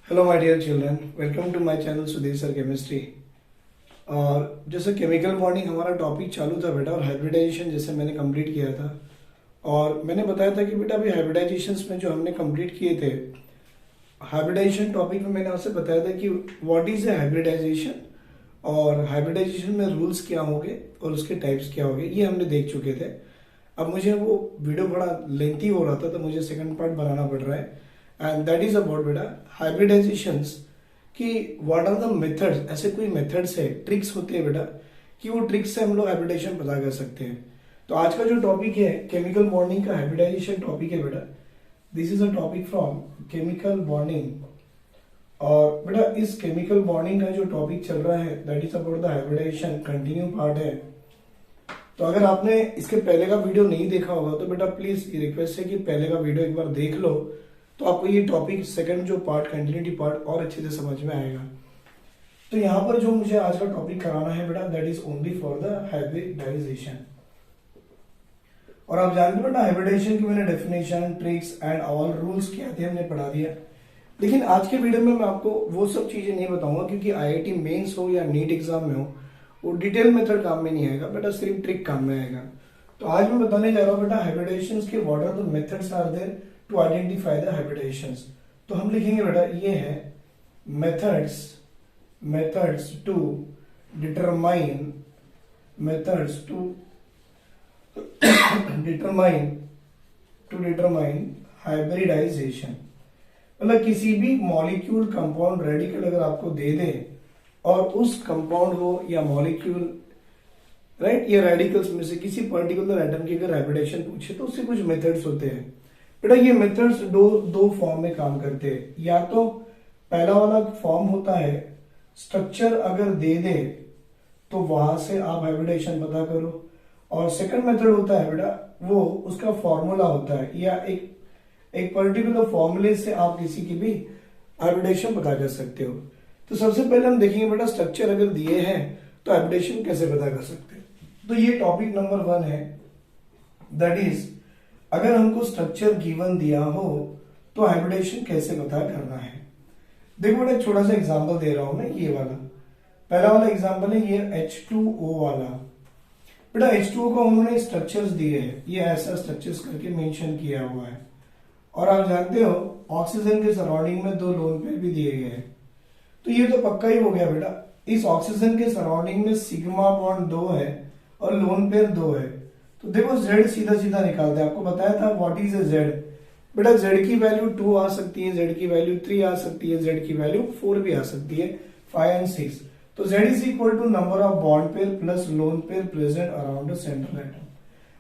Hello my dear children, welcome to my channel Sudhir sir chemistry. और जैसे chemical bonding हमारा topic चालू था बेटा, और हाइब्रिडाइजेशन जैसे मैंने कंप्लीट किया था, और मैंने बताया था कि बेटा अभी हाइब्रिडाइजेशन में जो हमने कंप्लीट किए थे, हाइब्रिडाइजेशन टॉपिक में मैंने आपसे बताया था कि व्हाट इज ए हाइब्रिडाइजेशन और हाइब्रिडाइजेशन में रूल्स क्या होंगे और उसके टाइप्स क्या होंगे, ये हमने देख चुके थे। अब मुझे वो वीडियो बड़ा लेंथी हो रहा था तो मुझे सेकंड पार्ट बनाना पड़ रहा है, एंड दैट इज अबाउट बेटा हाइब्रिडाइजेशंस कि व्हाट आर द मेथड्स। ऐसे कोई मेथड्स है, ट्रिक्स होते हैं बेटा, कि वो ट्रिक्स से हम लोग हाइब्रिडाइजेशन पता कर सकते हैं। तो आज का जो टॉपिक है केमिकल बॉन्डिंग का हाइब्रिडाइजेशन टॉपिक है बेटा। This is a topic from chemical bonding. और बेटा इस केमिकल बॉन्डिंग का जो टॉपिक चल रहा है that is about the hybridization, continue part है। तो अगर आपने इसके पहले का वीडियो नहीं देखा होगा तो बेटा प्लीज रिक्वेस्ट है कि पहले का वीडियो एक बार देख लो, तो आपको ये टॉपिक सेकंड जो पार्ट कंटिन्यूटी पार्ट और अच्छे से समझ में आएगा। तो यहाँ पर जो मुझे आज का टॉपिक कराना है बेटा that is only for the hybridization. और आप जानते हो बेटा हाइब्रिडाइजेशन की मैंने definition, tricks and all rules क्या थे हमने पढ़ा दिया। लेकिन आज के वीडियो में मैं आपको वो सब चीजें नहीं बताऊंगा, क्योंकि आईआईटी मेंस हो या नीट एग्जाम में हो, वो डिटेल मेथड काम में नहीं आएगा बेटा, सिर्फ ट्रिक काम में आएगा। तो आज मैं बताने जा रहा हूँ बेटा हाइब्रिडाइजेशन के what are the methods are there to identify the hybridisations. तो हम लिखेंगे बेटा ये है मेथड्स टू डिटरमाइन हाइब्रिडाइजेशन। मतलब किसी भी मॉलिक्यूल कंपाउंड रेडिकल अगर आपको दे दे और उस कंपाउंड हो या मॉलिक्यूल राइट या रेडिकल्स में से किसी पर्टिकुलर एटम की अगर हाइब्रिडाइजेशन पूछे तो उससे कुछ मेथड्स होते हैं बेटा। ये मेथड्स दो फॉर्म में काम करते हैं। या तो पहला वाला फॉर्म होता है स्ट्रक्चर अगर दे दे तो वहां से आप हाइब्रिडाइजेशन पता करो, और सेकंड मेथड होता है बेटा वो उसका फॉर्मूला होता है या एक पर्टिकुलर फॉर्मूले से आप किसी की भी हाइब्रिडाइजेशन पता कर सकते हो। तो सबसे पहले हम देखेंगे बेटा स्ट्रक्चर अगर दिए हैं तो हाइब्रिडाइजेशन कैसे पता कर सकते हैं। तो ये टॉपिक नंबर 1 है, दैट इज अगर हमको स्ट्रक्चर गिवन दिया हो तो हाइब्रिडाइजेशन कैसे पता करना है। देखो बेटा छोटा सा एग्जांपल दे रहा हूं मैं, ये वाला पहला वाला एग्जांपल है ये H2O वाला। बेटा H2O का उन्होंने स्ट्रक्चर्स दिए हैं, ये ऐसा स्ट्रक्चर्स करके मेंशन किया हुआ है। और आप जानते हो ऑक्सीजन के सराउंडिंग में 2 लोन पेयर भी दिए गए हैं। तो ये तो पक्का ही हो गया बेटा, इस ऑक्सीजन के सराउंडिंग में सिग्मा बॉन्ड 2 है और लोन पेयर 2 है। तो देखो Z सीधा सीधा निकालते हैं, आपको बताया था व्हाट इज ए Z। बेटा Z की वैल्यू 2 आ सकती है, Z की वैल्यू 3 आ सकती है, Z की वैल्यू 4 भी आ सकती है, 5 एंड 6। तो Z is equal to number of bond pair plus lone pair present around the central atom.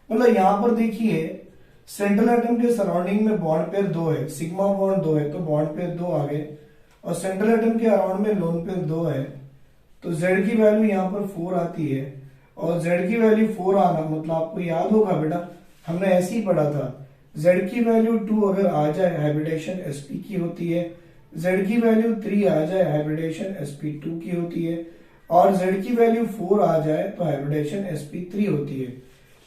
मतलब यहां पर देखिए सेंट्रल एटम के सराउंडिंग में बॉन्ड पेयर 2 है, सिग्मा बॉन्ड 2 है तो बॉन्ड पेयर 2 आ गए, और सेंट्रल एटम के अराउंड में लोन पेयर 2 है तो Z की वैल्यू यहां पर 4 आती है। और Z की वैल्यू 4 आना मतलब आपको याद होगा बेटा हमने ऐसे ही पढ़ा था, Z की वैल्यू 2 अगर आ जाए हाइब्रिडेशन sp की होती है, Z की वैल्यू 3 आ जाए हाइब्रिडेशन sp2 की होती है, और Z की वैल्यू 4 आ जाए तो हाइब्रिडेशन sp3 होती है।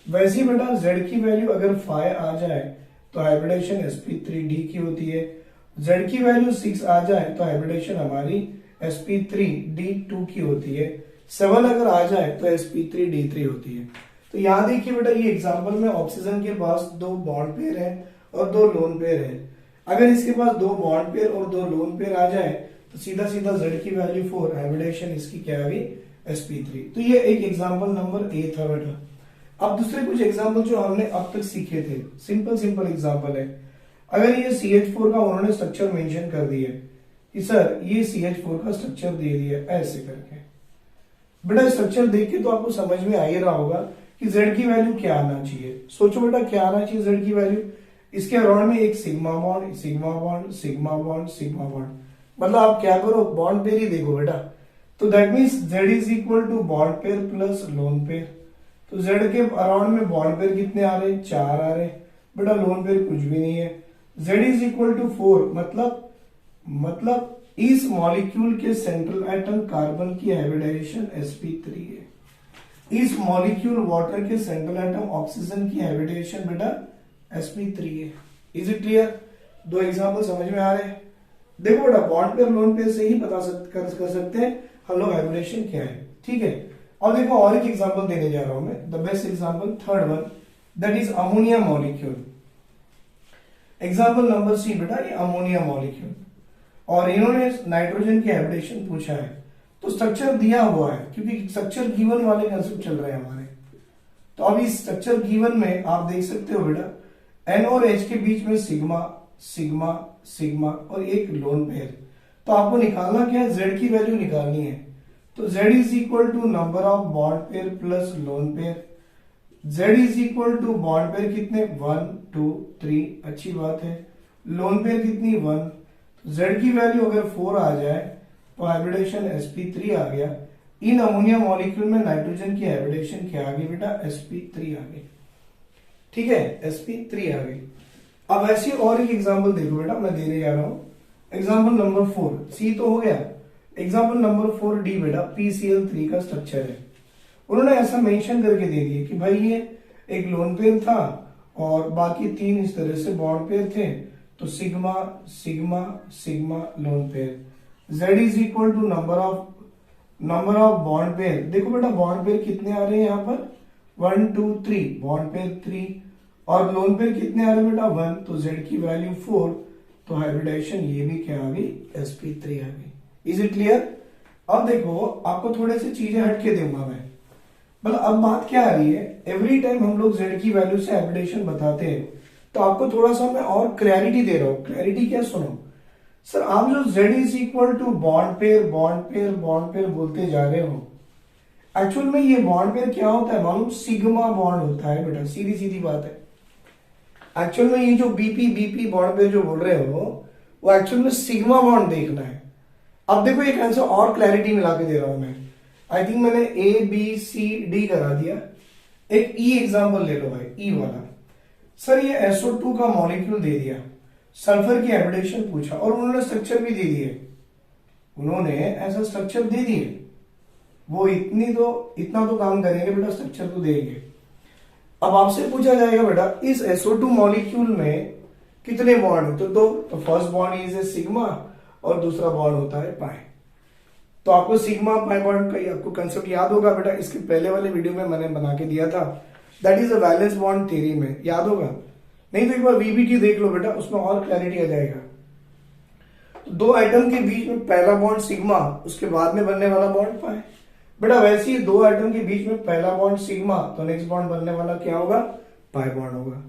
वैसे ही बेटा Z की वैल्यू अगर 5 आ जाए तो हाइब्रिडेशन sp3d की होती है, Z की वैल्यू 6 आ जाए तो हाइब्रिडेशन हमारी sp3d2 की होती है, 7 अगर आ जाए तो sp3d3 होती है। तो यहां देखिए बेटा ये एग्जांपल में ऑक्सीजन के पास 2 बॉन्ड पेयर है और 2 लोन पेयर है। अगर इसके पास 2 बॉन्ड पेयर और 2 लोन पेयर आ जाए तो सीधा सीधा Z की वैल्यू 4, हाइब्रिडेशन इसकी क्या आ गई sp3। तो ये एक एग्जांपल नंबर A था बेटा। अब दूसरे कुछ एग्जांपल जो हमने अब तक सीखे थे, सिंपल एग्जांपल है। अगर ये CH4 का उन्होंने स्ट्रक्चर मेंशन कर दिया कि सर ये CH4 का स्ट्रक्चर दे दिया ऐसे करके, बेटा स्ट्रक्चर देख के तो आपको समझ में आ ही रहा होगा कि Z की वैल्यू क्या आना चाहिए। सोचो बेटा क्या आना चाहिए Z की वैल्यू, इसके अराउंड में एक sigma bond sigma bond sigma bond sigma bond, मतलब आप क्या करो बॉन्ड पेयर ही देखो बेटा। तो that means Z is equal to bond pair plus lone pair. तो Z के अराउंड में बॉन्ड पेयर कितने आ रहे, 4 आ रहे, बेटा लोन पेयर कुछ भी नहीं है। Z इज इक्वल टू 4 मतलब इस मॉलिक्यूल के सेंट्रल एटम कार्बन की हाइब्रिडाइजेशन sp3 है। इस मॉलिक्यूल वाटर के सेंट्रल एटम ऑक्सीजन की हाइब्रिडाइजेशन बेटा sp3 है। Is it clear? 2 एग्जांपल समझ में आ रहे हैं। देखो बेटा बॉन्ड पेयर लोन पेयर से ही कर सकते हैं हम लोग हाइब्रिडेशन क्या है, ठीक है। अब देखो और एक एग्जांपल देने जा रहा हूं मैं, the best example third one, that is ammonia molecule. Example number C बेटा, ये अमोनिया मॉलिक्यूल, और इन्होंने नाइट्रोजन की हाइब्रिडेशन पूछा है, तो स्ट्रक्चर दिया हुआ है क्योंकि स्ट्रक्चर गिवन वाले कंसेप्ट चल रहे हैं हमारे। तो अब इस स्ट्रक्चर गिवन में आप देख सकते हो बेटा एन और एच के बीच में सिग्मा सिग्मा सिग्मा और एक लोन पेयर। तो आपको निकालना क्या है, जेड की वैल्यू निकालनी है। तो Z is equal to number of bond pair plus lone pair. Z is equal to bond pair कितने, 1 2 3, अच्छी बात है। लोन पेयर कितनी, 1। जेड की वैल्यू अगर 4 आ जाए तो हाइब्रिडेशन sp3 आ गया। इन अमोनिया मॉलिक्यूल में नाइट्रोजन की हाइब्रिडेशन क्या आ गई बेटा, sp3 आ गई, ठीक है, sp3 आ गई। अब ऐसी और एक एग्जांपल देखो बेटा, मैं देने जा रहा हूं एग्जांपल नंबर 4, सी तो हो गया। एग्जांपल नंबर 4 डी बेटा PCl3 का स्ट्रक्चर है। उन्होंने ऐसा मेंशन करके दे दिया कि भाई ये एक लोन पेयर था और बाकी 3 इस तरह से बॉन्ड पेयर थे, तो sigma sigma sigma lone pair. Z is equal to number of bond pair. देखो बेटा बॉन्ड पेयर कितने आ रहे हैं यहाँ पर, 1 2 3, बॉन्ड पेयर 3, और लोन पेयर कितने आ रहे हैं बेटा, 1। तो Z की वैल्यू 4, तो हाइब्रिडेशन ये भी क्या आ गई, sp3 आ गई। Is it clear? अब देखो आपको थोड़े से चीजें हटके दूंगा मैं, मतलब अब बात क्या आ रही है, एवरी टाइम हम लोग Z की वैल्यू से हाइब्रिडेशन बताते हैं, तो आपको थोड़ा सा मैं और क्लैरिटी दे रहा हूं। क्लैरिटी क्या, सुनो सर, आप जो Z is equal to bond pair bond pair bond pair बोलते जा रहे हो, एक्चुअल में ये बॉन्ड पेयर क्या होता है मालूम, सिग्मा बॉन्ड होता है बेटा, सीधी सीधी बात है। एक्चुअल में ये जो बीपी बीपी बॉन्ड पेयर जो बोल रहे हो वो एक्चुअल में सिग्मा बॉन्ड देखना है। अब देखो एक आंसर और क्लैरिटी मिला के दे रहा हूं मैं, आई थिंक मैंने ABCD करा दिया। एक ई एग्जाम्पल ले लो भाई, ई वाला। सर ये SO2 का मॉलिक्यूल दे दिया, सल्फर की हाइब्रिडेशन पूछा और उन्होंने स्ट्रक्चर भी दे दिए, उन्होंने ऐसा स्ट्रक्चर दे दिए, वो इतना तो काम करेंगे बेटा, स्ट्रक्चर तो देंगे। अब आपसे पूछा जाएगा बेटा इस SO2 मॉलिक्यूल में कितने बॉन्ड होते, तो first bond is a sigma और दूसरा बॉन्ड होता है पाई। तो आपको सिग्मा पाई बॉन्ड का आपको कंसेप्ट याद होगा बेटा, इसके पहले वाले वीडियो में मैंने बना के दिया था, that is a valence bond theory में, याद होगा? नहीं तो एक बार VBT देख लो बेटा, उसमें और क्लैरिटी आ जाएगा। तो 2 आइटम के बीच में पहला बॉन्ड सिग्मा, उसके बाद में बनने वाला बॉन्ड पाई। बेटा वैसे ही 2 आइटम के बीच में पहला बॉन्ड सिग्मा, तो नेक्स्ट बॉन्ड बनने वाला क्या होगा, पाई बॉन्ड होगा।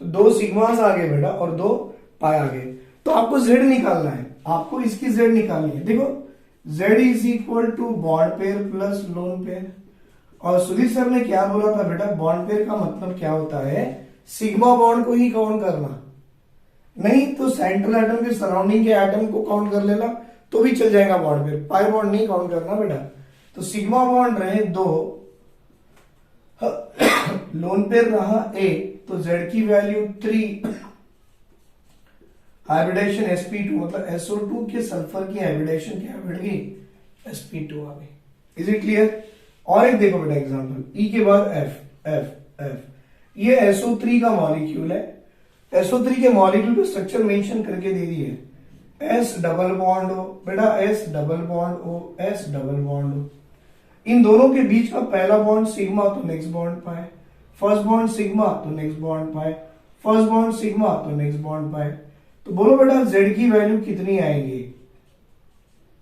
तो 2 सिग्मास आ गए बेटा और 2 पाई आ गए। तो आपको Z निकालना है, आपको इसकी Z निकालनी है। देखो Z is equal to bond pair plus lone pair, और सुधीर सर ने क्या बोला था बेटा, बॉन्ड पेयर का मतलब क्या होता है, सिग्मा बॉन्ड को ही काउंट करना, नहीं तो सेंट्रल एटम के सराउंडिंग के एटम को काउंट कर लेना तो भी चल जाएगा बॉन्ड पेयर, पाई बॉन्ड नहीं काउंट करना बेटा। तो सिग्मा बॉन्ड रहे 2, लोन पेयर रहा 1, तो Z की वैल्यू 3, हाइब्रिडेशन sp2, मतलब SO2 के सल्फर की हाइब्रिडेशन क्या बढ़ गई, sp2 आ गई। Is it clear? और एक देखो बेटा एग्जांपल, E के बाद F, ये SO3 का मॉलिक्यूल है, SO3 के मॉलिक्यूल को स्ट्रक्चर मेंशन करके दे दी है, S डबल बॉन्ड O बेटा, S double bond O, S double bond O। इन दोनों के बीच का पहला बॉन्ड सिग्मा, तो next bond pi, first bond sigma तो next bond pi, first bond sigma तो नेक्स्ट बॉन्ड पाई। तो बोलो बेटा Z की वैल्यू कितनी आएगी,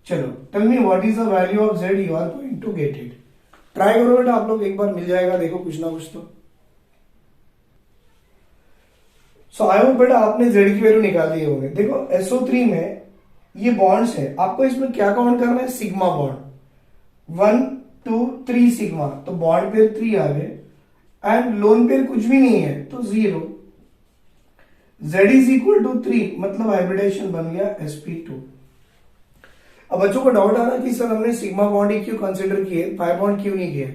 चलो tell me what is the value of Z, you are going to get it. Try करो बेटा, आप लोग एक बार मिल जाएगा, देखो कुछ ना कुछ तो। सो आई होप बेटा आपने Z की वैल्यू निकाल दिए होंगे। देखो SO3 में ये बॉन्ड्स है, आपको इसमें क्या काउंट करना है, सिग्मा बॉन्ड, 1 2 3 सिग्मा, तो बॉन्ड पेयर 3 आ गए, एंड लोन पेयर कुछ भी नहीं है तो 0। Z इज इक्वल टू 3, मतलब हाइब्रिडेशन बन गया sp2। अब बच्चों को डाउट आ रहा है कि सर हमने सिग्मा बॉन्ड ही क्यों कंसिडर किए, पाई बॉन्ड क्यों नहीं किया?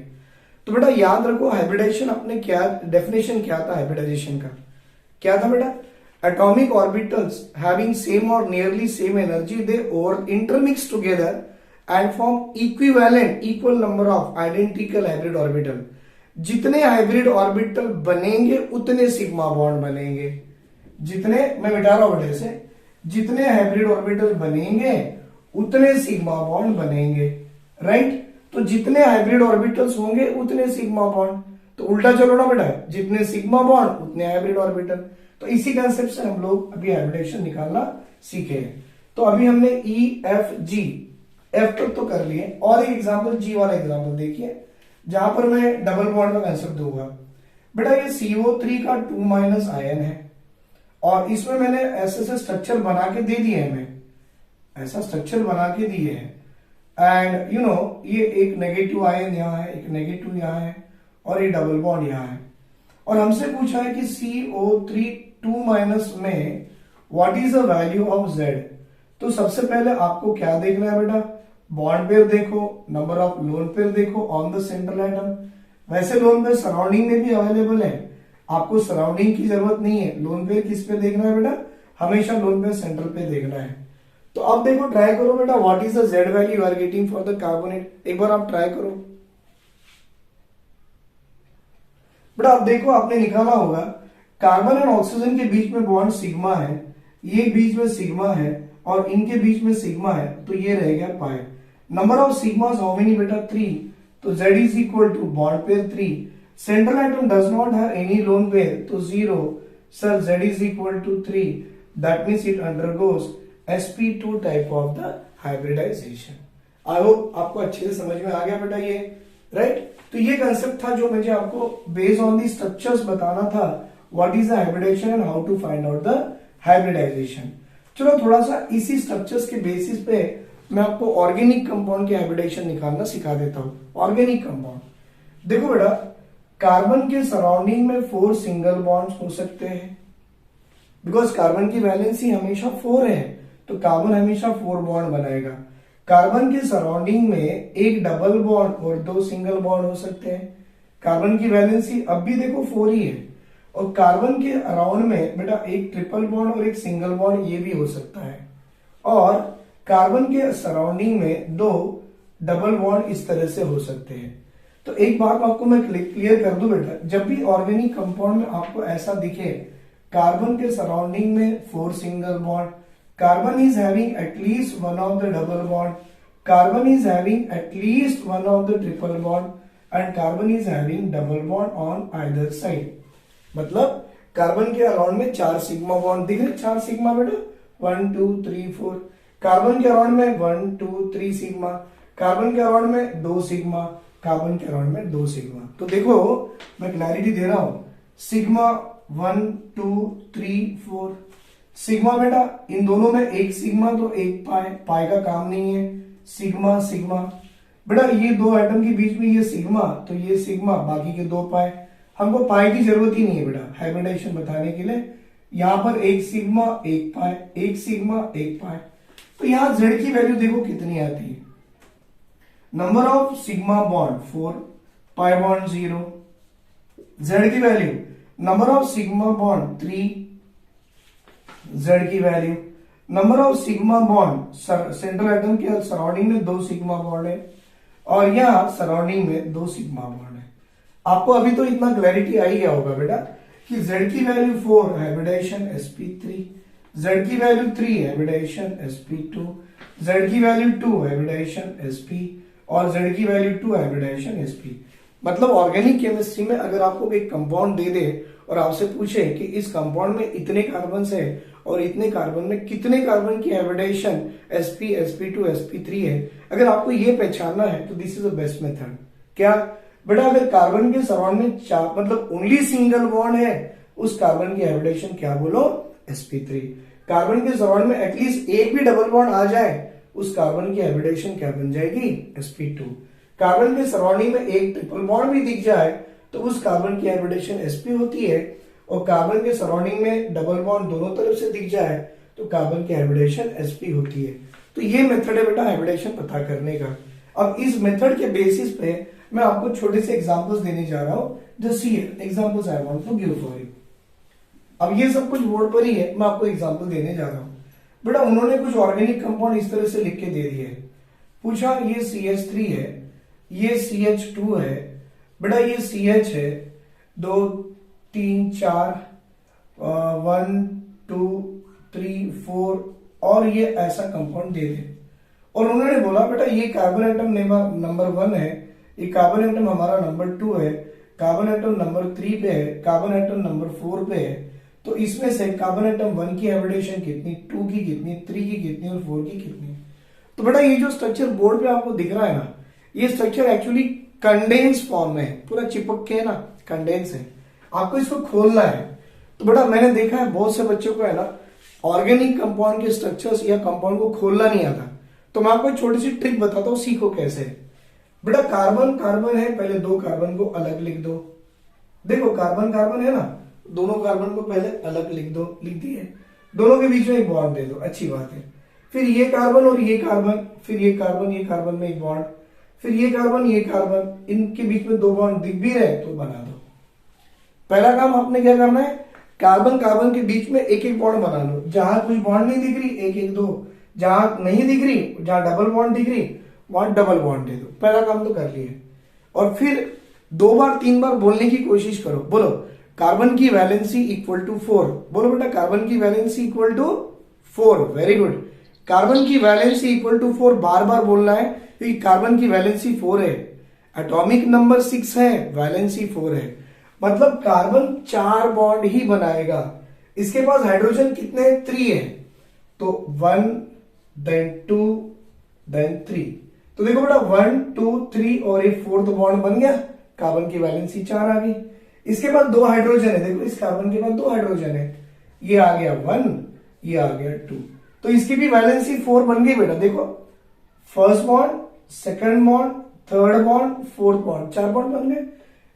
तो बेटा याद रखो हाइब्रिडेशन अपने क्या डेफिनेशन क्या था हाइब्रिडाइजेशन का, क्या था बेटा, एटॉमिक ऑर्बिटल्स हैविंग सेम और nearly same energy, they over intermix together and form equivalent equal number of identical hybrid orbital. जितने हाइब्रिड ऑर्बिटल बनेंगे उतने सिग्मा बॉन्ड बनेंगे, जितने, मैं मिटा रहा हूं बेटे से, जितने हाइब्रिड ऑर्बिटल बनेंगे उतने सिग्मा बॉन्ड बनेंगे, राइट। तो जितने हाइब्रिड ऑर्बिटल्स होंगे उतने सिग्मा बॉन्ड, तो उल्टा चलो ना बेटा, जितने सिग्मा बॉन्ड उतने हाइब्रिड ऑर्बिटल। तो इसी कंसेप्ट से हम लोग अभी हाइब्रिडेशन निकालना सीखे हैं। तो अभी हमने ई एफ जी, एफ तक तो कर लिए, और एक एग्जांपल जी वाला एग्जांपल देखिए, जहां पर मैं डबल बॉन्ड का कंसेप्ट दूंगा। बेटा ये CO3 का 2- आयन है, और इसमें मैंने ऐसे स्ट्रक्चर बना के दे दिए हैं, हमें ऐसा स्ट्रक्चर बना के दिए हैं, एंड यू नो ये एक नेगेटिव आयन यहाँ है, एक नेगेटिव यहाँ है, और ये डबल बॉन्ड यहाँ है। और हमसे पूछा है कि CO3 2- में what is the value of Z। तो सबसे पहले आपको क्या देखना है बेटा, बॉन्ड पेयर देखो, नंबर ऑफ लोन पेयर देखो ऑन द सेंट्रल एटम। वैसे लोन पेयर सराउंडिंग में भी अवेलेबल है, आपको सराउंडिंग की जरूरत नहीं है। लोन पेयर किस पे देखना है बेटा, हमेशा लोन पेयर सेंट्रल पे देखना है। तो अब देखो, ट्राई करो बेटा, what is the Z value you are getting for the carbonate, एक बार आप ट्राई करो बेटा। अब देखो, आपने निकाला होगा कार्बन एंड ऑक्सीजन के बीच में बॉन्ड सिग्मा है, ये बीच में सिग्मा है, और इनके बीच में सिग्मा है, तो ये रह गया pi. Number of sigma how many बेटा 3, तो Z is equal to bond pair 3, central atom does not have any lone pair, तो 0, sir Z is equal to 3, that means it undergoes sp2 type of the hybridisation. I hope आपको अच्छे से समझ में आ गया बेटा ये, राइट। तो ये कंसेप्ट था जो मुझे आपको बेस्ड ऑन दी स्ट्रक्चर्स बताना था, what is the hybridization and how to find out the hybridization. चलो थोड़ा सा इसी स्ट्रक्चर्स के बेसिस पे मैं आपको ऑर्गेनिक कंपाउंड के हाइब्रिडेशन निकालना सिखा देता हूं। ऑर्गेनिक कंपाउंड देखो बेटा, कार्बन के सराउंडिंग में 4 सिंगल बॉन्ड्स हो सकते हैं, बिकॉज कार्बन की वैलेंसी हमेशा 4 है, तो कार्बन हमेशा 4 बॉन्ड बनाएगा। कार्बन के सराउंडिंग में एक डबल बॉन्ड और 2 सिंगल बॉन्ड हो सकते हैं। कार्बन की वैलेंसी अब भी देखो 4 ही है, और कार्बन के अराउंड में बेटा एक ट्रिपल बॉन्ड और एक सिंगल बॉन्ड ये भी हो सकता है, और कार्बन के सराउंडिंग में 2 डबल बॉन्ड इस तरह से हो सकते हैं। तो एक बात आपको मैं क्लियर कर दूं बेटा, जब भी ऑर्गेनिक कंपाउंड में आपको ऐसा दिखे कार्बन के सराउंडिंग में 4 single bond, carbon is having at least one of the double bond, carbon is having at least one of the triple bond, and carbon is having double bond on either side, मतलब carbon के around में 4 sigma bond दिख रहे, 4 sigma बेटा, 1 2 3 4, carbon के around में 1 2 3 sigma, carbon के around में 2 सिग्मा, कार्बन के अराउंड में 2 सिग्मा। तो देखो मैं क्लैरिटी दे रहा हूं, सिग्मा 1 2 3 4, सिग्मा बेटा इन दोनों में एक सिग्मा तो एक पाई, पाई का काम नहीं है, सिग्मा सिग्मा बेटा ये 2 एटम के बीच में ये सिग्मा, तो ये सिग्मा, बाकी के 2 पाई, हमको पाई की जरूरत ही नहीं है बेटा हाइब्रिडेशन बताने के लिए। यहां पर एक सिग्मा एक पाई, एक सिग्मा एक पाई, तो यहां Z की वैल्यू देखो कितनी आती है, number of sigma bond 4, pi bond 0, Z की value number of sigma bond 3, Z की value number of sigma bond, central atom के सराउंडिंग में 2 सिग्मा बॉन्ड है, और यहां सराउंडिंग में 2 सिग्मा बॉन्ड है। आपको अभी तो इतना क्लैरिटी आ ही गया होगा बेटा कि Z की वैल्यू 4 हाइब्रिडेशन sp3, Z की वैल्यू 3 हाइब्रिडेशन sp2, Z की वैल्यू 2 हाइब्रिडेशन sp, और Z की वैल्यू 2 हाइब्रिडेशन sp। मतलब ऑर्गेनिक केमिस्ट्री में अगर आपको एक कंपाउंड दे दे और आपसे पूछे कि इस कंपाउंड में इतने कार्बन है और इतने कार्बन में कितने कार्बन की हाइब्रिडेशन sp sp2 sp3 है, अगर आपको ये पहचानना है तो this is the best method. क्या बेटा, अगर कार्बन के सराउंड में 4 मतलब ओनली सिंगल बॉन्ड है, उस कार्बन की हाइब्रिडेशन क्या बोलो, sp3। कार्बन के सराउंड में एटलीस्ट एक भी डबल बॉन्ड आ जाए, उस कार्बन की हाइब्रिडेशन क्या बन जाएगी, sp2। कार्बन के सराउंडिंग में एक ट्रिपल बॉन्ड भी दिख जाए तो उस कार्बन की हाइब्रिडेशन sp होती है, और कार्बन के सराउंडिंग में डबल बॉन्ड दोनों तरफ से दिख जाए तो कार्बन की हाइब्रिडेशन sp होती है। तो ये मेथड है बेटा हाइब्रिडेशन पता करने का। अब इस मेथड के बेसिस पे मैं आपको छोटे से एग्जांपल्स देने जा रहा हूं, just see examples I want to give for you. अब ये सब कुछ बोर्ड पर ही है, मैं आपको एग्जांपल देने जा रहा हूं। बेटा उन्होंने कुछ ऑर्गेनिक कंपाउंड इस तरह से लिख के दे दिए, पूछा ये CH3 है, ये CH2 है, बेटा ये CH है, 2 3 4 1 2 3, 4 और ये ऐसा कंपाउंड दे दे, और उन्होंने बोला बेटा ये कार्बन एटम नंबर 1 है, ये कार्बन एटम हमारा नंबर 2 है, कार्बन एटम नंबर 3 पे है, कार्बन एटम नंबर 4 पे है, तो इसमें से कार्बन एटम 1 की हाइब्रिडेशन कितनी, 2 की कितनी, 3 की कितनी और 4 की कितनी। तो बेटा ये जो स्ट्रक्चर बोर्ड पे आपको दिख रहा है ना, ये स्ट्रक्चर एक्चुअली कंडेंस फॉर्म में है, पूरा चिपक के ना कंडेंस है, आपको इसको खोलना है। तो बेटा मैंने देखा है बहुत से बच्चों को है ना ऑर्गेनिक कंपाउंड के स्ट्रक्चर्स या कंपाउंड को खोलना नहीं आता, तो मैं आपको एक छोटी सी ट्रिक बताता हूँ, सीखो कैसे। बेटा कार्बन कार्बन है, पहले 2 कार्बन को अलग लिख दो, देखो कार्बन कार्बन है ना, दोनों कार्बन को पहले अलग लिख दो, लिख दिए, दोनों के बीच में एक बॉन्ड दे दो, अच्छी बात है। फिर ये कार्बन और ये कार्बन, फिर ये कार्बन में एक बॉन्ड, फिर ये कार्बन, इनके बीच में 2 बॉन्ड दिख भी रहे तो बना दो। पहला काम आपने क्या करना है, कार्बन कार्बन के बीच में एक एक बॉन्ड बना लो, जहां कुछ बॉन्ड नहीं दिख रही एक एक दो, जहां नहीं दिख रही, जहां डबल बॉन्ड दिख रही वहां डबल बॉन्ड दे दो। पहला काम तो कर लिए, और फिर 2 बार 3 बार बोलने की कोशिश करो, बोलो कार्बन की वैलेंसी इक्वल टू 4, बोलो बेटा कार्बन की valency equal to 4, very good, carbon की वैलेंसी इक्वल टू 4 बार बार बोलना है, क्योंकि कार्बन की वैलेंसी 4 है, एटॉमिक नंबर 6 है, वैलेंसी 4 है, मतलब कार्बन 4 बॉन्ड ही बनाएगा। इसके पास हाइड्रोजन कितने, 3 है, तो 1 देन 2 देन 3, तो देखो बेटा 1 2 3 और एक 4th बॉन्ड बन गया, कार्बन की वैलेंसी 4 आ गई। इसके बाद 2 हाइड्रोजन है, देखो इस कार्बन के बाद 2 हाइड्रोजन है, ये आ गया 1, ये आ गया 2, तो इसकी भी वैलेंसी 4 बन गई बेटा, देखो first bond, second bond, third bond, fourth bond, 4 bond बन गए।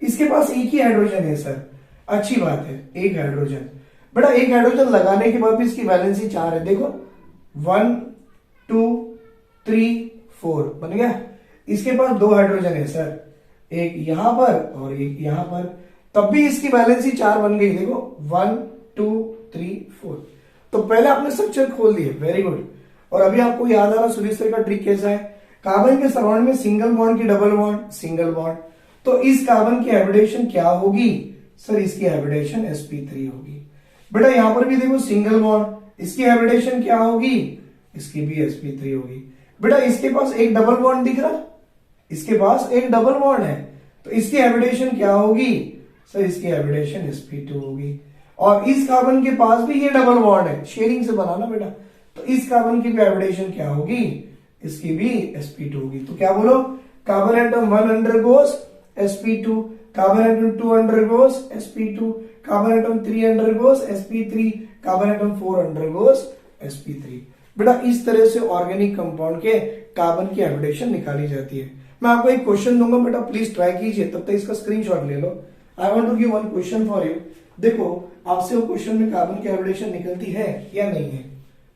इसके पास एक ही हाइड्रोजन है सर, अच्छी बात है, एक हाइड्रोजन, बेटा एक हाइड्रोजन लगाने के बाद भी इसकी वैलेंसी 4 है, देखो 1 2 3 4 बन गया। इसके पास 2 हाइड्रोजन है सर, एक यहां पर और एक यहां पर, तब भी इसकी वैलेंसी 4 बन गई, देखो 1 2 3 4। तो पहले आपने स्ट्रक्चर खोल दिए, वेरी गुड। और अभी आपको याद आ रहा सुरेश सर का ट्रिक कैसा है, कार्बन के सराउंड में सिंगल बॉन्ड की डबल बॉन्ड, सिंगल बॉन्ड, तो इस कार्बन की हाइब्रिडेशन क्या होगी सर, इसकी हाइब्रिडेशन sp3 होगी। बेटा यहां पर भी देखो सिंगल बॉन्ड, इसकी हाइब्रिडेशन क्या होगी, इसकी भी sp3 होगी। बेटा इसके पास एक डबल बॉन्ड दिख रहा, इसके पास एक डबल बॉन्ड है, तो इसकी हाइब्रिडेशन क्या होगी सर, इसकी हाइब्रिडेशन sp2 होगी। और इस कार्बन के पास भी ये डबल बॉन्ड है, शेयरिंग से बनाना बेटा, तो इस कार्बन की भी हाइब्रिडेशन क्या होगी, इसकी भी sp2 होगी। तो क्या बोलो, carbon atom 1 undergoes sp2, carbon atom 2 undergoes sp2, carbon atom 3 undergoes sp3, carbon atom 4 undergoes sp3। बेटा इस तरह से ऑर्गेनिक कंपाउंड के कार्बन की हाइब्रिडेशन निकाली जाती है। मैं आपको एक क्वेश्चन दूंगा बेटा, प्लीज ट्राई कीजिए, तब तक इसका स्क्रीनशॉट ले लो। I want to give one question for you, देखो आपसे वो क्वेश्चन में कार्बन की हाइब्रिडेशन निकलती है या नहीं है,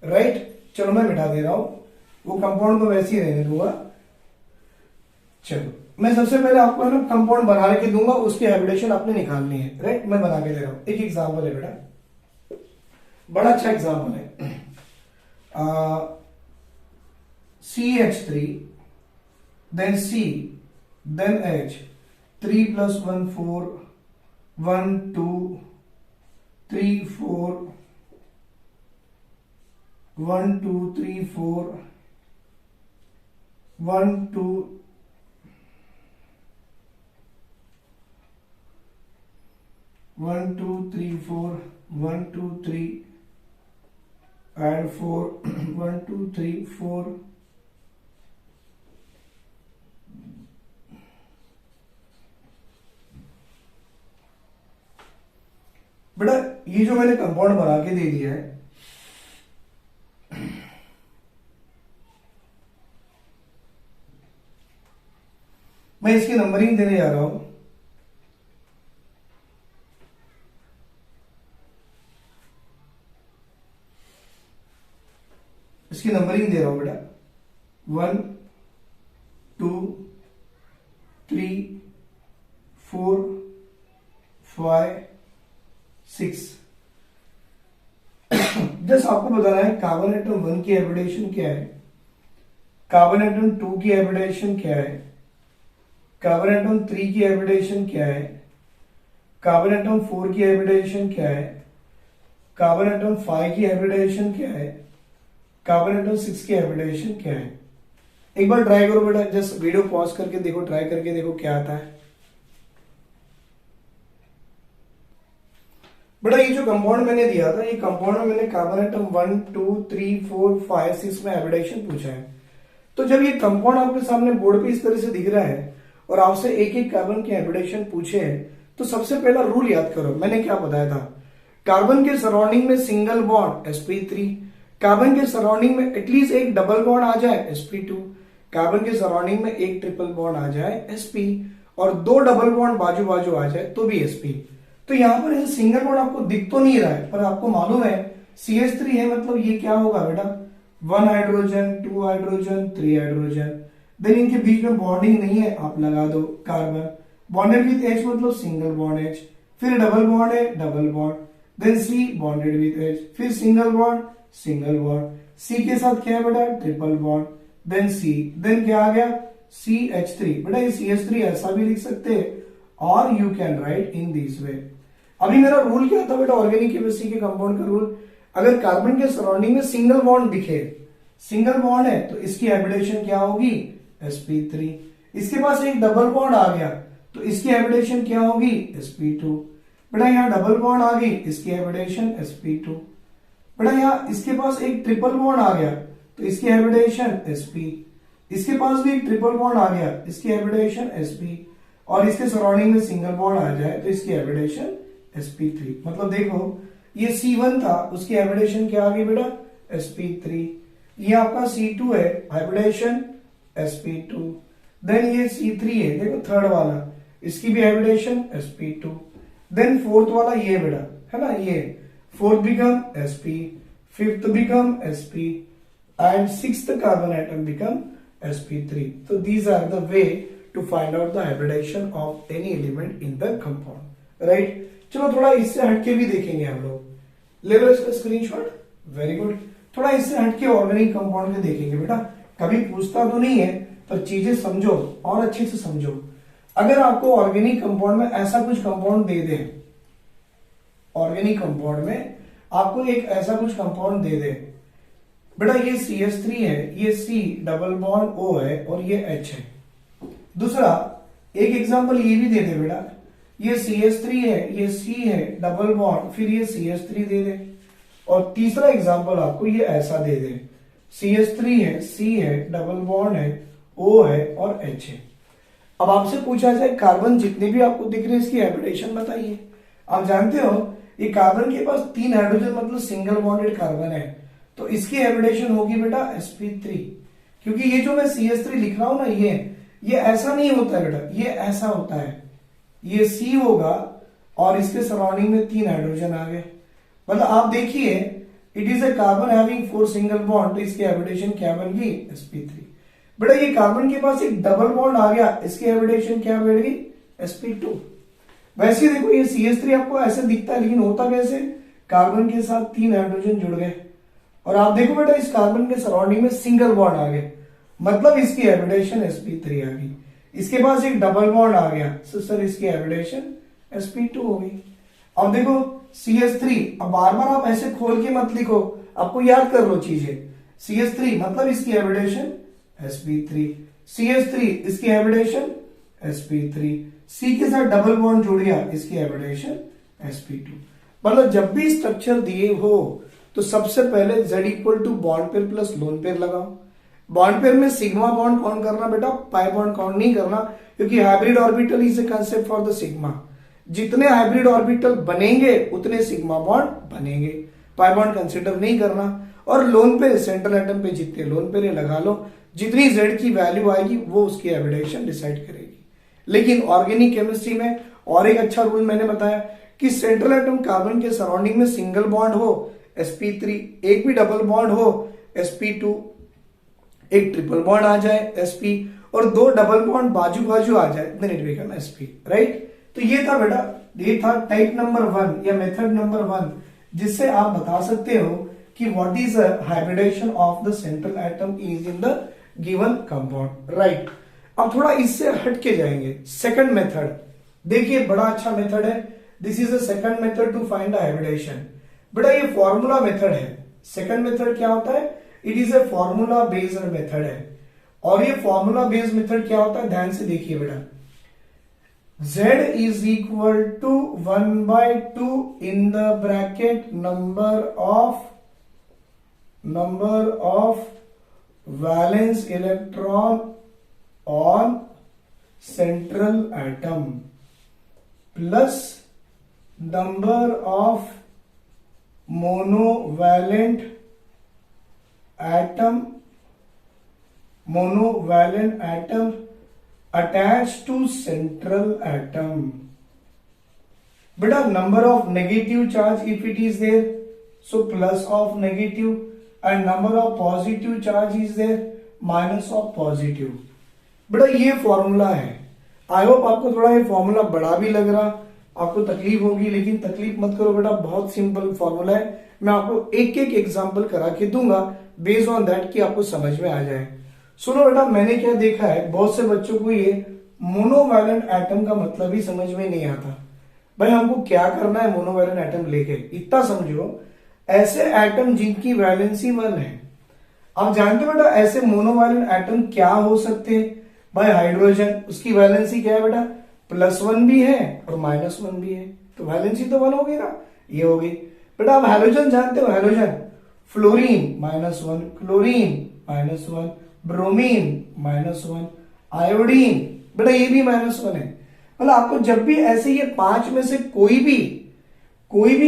राइट। चलो मैं मिटा दे रहा हूं, वो कंपाउंड को वैसे ही रहने दूंगा। चलो मैं सबसे पहले आपको है ना कंपाउंड बना के दूंगा, उसकी हाइब्रिडेशन आपने निकालनी है, राइट। मैं बना के दे रहा हूं, एक एग्जांपल है बेटा, बड़ा अच्छा एग्जांपल है, CH3 then C then H, 3 plus 1 4, 1 2 3 4, 1 2 3 4, 1 2 1 2 3 4, 1 2 3 and 4, 1 2 3 4, बेटा ये जो मैंने कंपाउंड बना के दे दिया है, मैं इसकी नंबरिंग देने जा रहा हूं। इसकी नंबरिंग दे रहा हूं बेटा, 1 2 3 4 5 6। जस्ट आपको बताना है कार्बन एटम 1 की हाइब्रिडेशन क्या है, कार्बन एटम 2 की हाइब्रिडेशन क्या है, कार्बन एटम 3 की हाइब्रिडेशन क्या है, कार्बन एटम 4 की हाइब्रिडेशन क्या है, कार्बन एटम 5 की हाइब्रिडाइजेशन क्या है, कार्बन एटम 6 की हाइब्रिडाइजेशन क्या है। एक बार ट्राई करो बेटा, जस्ट वीडियो पॉज करके देखो, ट्राई करके देखो क्या आता है। बेटा ये जो कंपाउंड मैंने दिया था, ये कंपाउंड में मैंने कार्बन एटम 1 2 3 4 5 6 में हाइब्रिडाइजेशन पूछा है। तो जब ये कंपाउंड आपके सामने बोर्ड पे इस तरह से दिख रहा है और आपसे एक एक कार्बन की हाइब्रिडाइजेशन पूछे है, तो सबसे पहला रूल याद करो, मैंने क्या बताया था। कार्बन के सराउंडिंग में सिंगल बॉन्ड sp3, कार्बन के सराउंडिंग में एटलीस्ट एक डबल बॉन्ड आ जाए sp2, कार्बन के सराउंडिंग में एक ट्रिपल बॉन्ड आ जाए sp, और दो डबल बॉन्ड बाजू बाजू आ जाए तो भी sp। तो यहां पर ऐसे सिंगल बॉन्ड आपको दिख तो नहीं रहा है, पर आपको मालूम है CH3 है, मतलब ये क्या होगा बेटा, 1 हाइड्रोजन 2 हाइड्रोजन 3 हाइड्रोजन। देन इनके बीच में बॉन्डिंग नहीं है, आप लगा दो कार्बन, बॉन्डेड विथ H मतलब सिंगल बॉन्ड H, फिर डबल बॉन्ड है double bond, then C bonded with H, फिर single bond single bond, C के साथ क्या है बेटा, triple bond, then C, then क्या आ गया CH3। बेटा ये CH3 ऐसा भी लिख सकते हैं, और you can write in this वे। अभी मेरा रूल क्या था बेटा, ऑर्गेनिक केमिस्ट्री के कंपाउंड का रूल, अगर कार्बन के सराउंडिंग में सिंगल बॉन्ड दिखे, सिंगल बॉन्ड है, तो इसकी हाइब्रिडेशन क्या होगी, sp3। इसके पास एक डबल बॉन्ड आ गया तो इसकी हाइब्रिडेशन क्या होगी, sp2। बेटा यहाँ डबल बॉन्ड आ गई, इसकी हाइब्रिडेशन sp2। बेटा यहाँ इसके पास एक ट्रिपल बॉन्ड आ गया तो इसकी हाइब्रिडेशन sp, इसके पास भी एक ट्रिपल बॉन्ड आ गया, इसकी हाइब्रिडेशन sp, और इसके सराउंडिंग में सिंगल बॉन्ड आ जाए तो इसकी हाइब्रिडेशन sp3। मतलब देखो ये C1 था, उसकी हाइब्रिडेशन क्या आ गई बेटा, sp3। ये आपका C2 है, हाइब्रिडेशन sp2। देन ये C3 है, देखो थर्ड वाला, इसकी भी हाइब्रिडेशन sp2। देन फोर्थ वाला ये बेटा है ना, ये fourth become sp, fifth become sp, and sixth carbon atom become sp3। तो these are the way to find out the hybridisation of any element in the compound, right. चलो थोड़ा इससे हटके भी देखेंगे हम लोग, ले लो इसका स्क्रीनशॉट, वेरी गुड। थोड़ा इससे हटके ऑर्गेनिक कंपाउंड में देखेंगे बेटा, कभी पूछता तो नहीं है पर चीजें समझो और अच्छे से समझो। अगर आपको ऑर्गेनिक कंपाउंड में ऐसा कुछ कंपाउंड दे दे, ऑर्गेनिक कंपाउंड में आपको एक ऐसा कुछ कंपाउंड दे दे, बेटा ये CH3 है, ये C डबल बॉन्ड O है और ये H है। दूसरा एक एग्जांपल ये भी दे दे बेटा, ये CH3 है, ये C है डबल बॉन्ड, फिर ये CH3 दे दे। और तीसरा एग्जांपल आपको ये ऐसा दे दे, CH3 है, C है डबल बॉन्ड है, O है और H है। अब आपसे पूछा जाए कार्बन जितने भी आपको दिख रहे हैं इसकी हाइब्रिडेशन बताइए। आप जानते हो ये कार्बन के पास 3 हाइड्रोजन मतलब सिंगल बॉन्डेड कार्बन है, तो इसकी हाइब्रिडेशन होगी बेटा sp3। क्योंकि ये जो मैं CH3 लिख रहा हूं ना, ये ऐसा नहीं होता है बेटा, ये ऐसा होता है, ये C होगा और इसके सराउंडिंग में 3 हाइड्रोजन आ गए। मतलब आप देखिए it is A carbon having 4 single bond, तो इसकी हाइब्रिडेशन क्या बन गई, sp3। बेटा ये कार्बन के पास एक डबल बॉन्ड आ गया, इसकी हाइब्रिडेशन क्या बैठ गई, sp2। वैसे देखो ये CH3 आपको ऐसे दिखता है, लेकिन होता कैसे, कार्बन के साथ 3 हाइड्रोजन जुड़ गए, और आप देखो बेटा इस कार्बन के सराउंडिंग में सिंगल बॉन्ड आ गए, मतलब इसकी हाइब्रिडेशन sp3 आ गई। इसके पास एक डबल बॉन्ड आ गया, तो सर इसकी हाइब्रिडेशन sp2 हो गई। अब देखो CH3, अब बार बार आप ऐसे खोल के मत लिखो, आपको याद कर लो चीजें। CH3 मतलब इसकी हाइब्रिडेशन sp3, CH3 इसकी हाइब्रिडेशन sp3, C के साथ डबल बॉन्ड जुड़ गया, इसकी हाइब्रिडेशन sp2। मतलब जब भी स्ट्रक्चर दिए हो तो सबसे पहले Z equal to bond pair plus lone pair लगाओ। बॉन्ड पेयर में सिग्मा बॉन्ड काउंट करना बेटा, पाई बॉन्ड काउंट नहीं करना, क्योंकि hybrid orbital is a concept for the sigma. जितने हाइब्रिड ऑर्बिटल बनेंगे उतने सिग्मा बॉन्ड बनेंगे, पाई बॉन्ड कंसिडर नहीं करना। और लोन पेयर, सेंट्रल एटम पे जितने लोन पेयर लगा लो, जितनी Z की वैल्यू आएगी वो उसकी हाइब्रिडेशन डिसाइड करेगी। लेकिन ऑर्गेनिक केमिस्ट्री में और एक अच्छा रूल मैंने बताया कि सेंट्रल एटम कार्बन के सराउंडिंग में सिंगल बॉन्ड हो sp3, एक भी डबल बॉन्ड हो sp2, एक ट्रिपल बॉन्ड आ जाए sp, और 2 डबल बॉन्ड बाजू बाजू आ जाए, then it become sp, right. तो ये था बेटा, ये था टाइप नंबर 1 या मेथड नंबर 1, जिससे आप बता सकते हो कि what is hybridization of the central atom is in the given compound, right. अब थोड़ा इससे हट के जाएंगे, सेकंड मेथड देखिए, बड़ा अच्छा मेथड है। This is the second method to find the hybridization. बेटा ये फॉर्मूला मेथड है। सेकंड मेथड क्या होता है, it is a formula based method है। और ये फॉर्मूला बेस्ड मेथड क्या होता है, ध्यान से देखिए बेटा, z is equal to 1/2 in the bracket number of valence electron on central atom plus number of monovalent atom attached to central atom. Beta, number of negative charge if it is there, so plus of negative, and number of positive charge is there, minus of positive. बेटा ये formula है। आई hope आपको थोड़ा ये formula बड़ा भी लग रहा, आपको तकलीफ होगी, लेकिन तकलीफ मत करो बेटा, बहुत सिंपल फॉर्मूला है। मैं आपको एक एक एग्जांपल करा के दूंगा बेस्ड ऑन दैट कि आपको समझ में आ जाए। सुनो बेटा, मैंने क्या देखा है, बहुत से बच्चों को ये मोनोवैलेंट एटम का मतलब ही समझ में नहीं आता। भाई हमको क्या करना है मोनोवैलेंट एटम लेके, इतना समझो, ऐसे एटम जिनकी वैलेंसी 1 है। आप जानते हो बेटा ऐसे मोनोवैलेंट एटम क्या हो सकते हैं? भाई हाइड्रोजन, उसकी वैलेंसी क्या है बेटा, +1 भी है और -1 भी है, तो वैलेंसी तो 1 होगी ना, ये होगी। बेटा आप हैलोजन जानते हो, halogen, fluorine -1, chlorine -1, bromine -1, iodine, बेटा ये भी -1 है। मतलब आपको जब भी ऐसे ये 5 में से कोई भी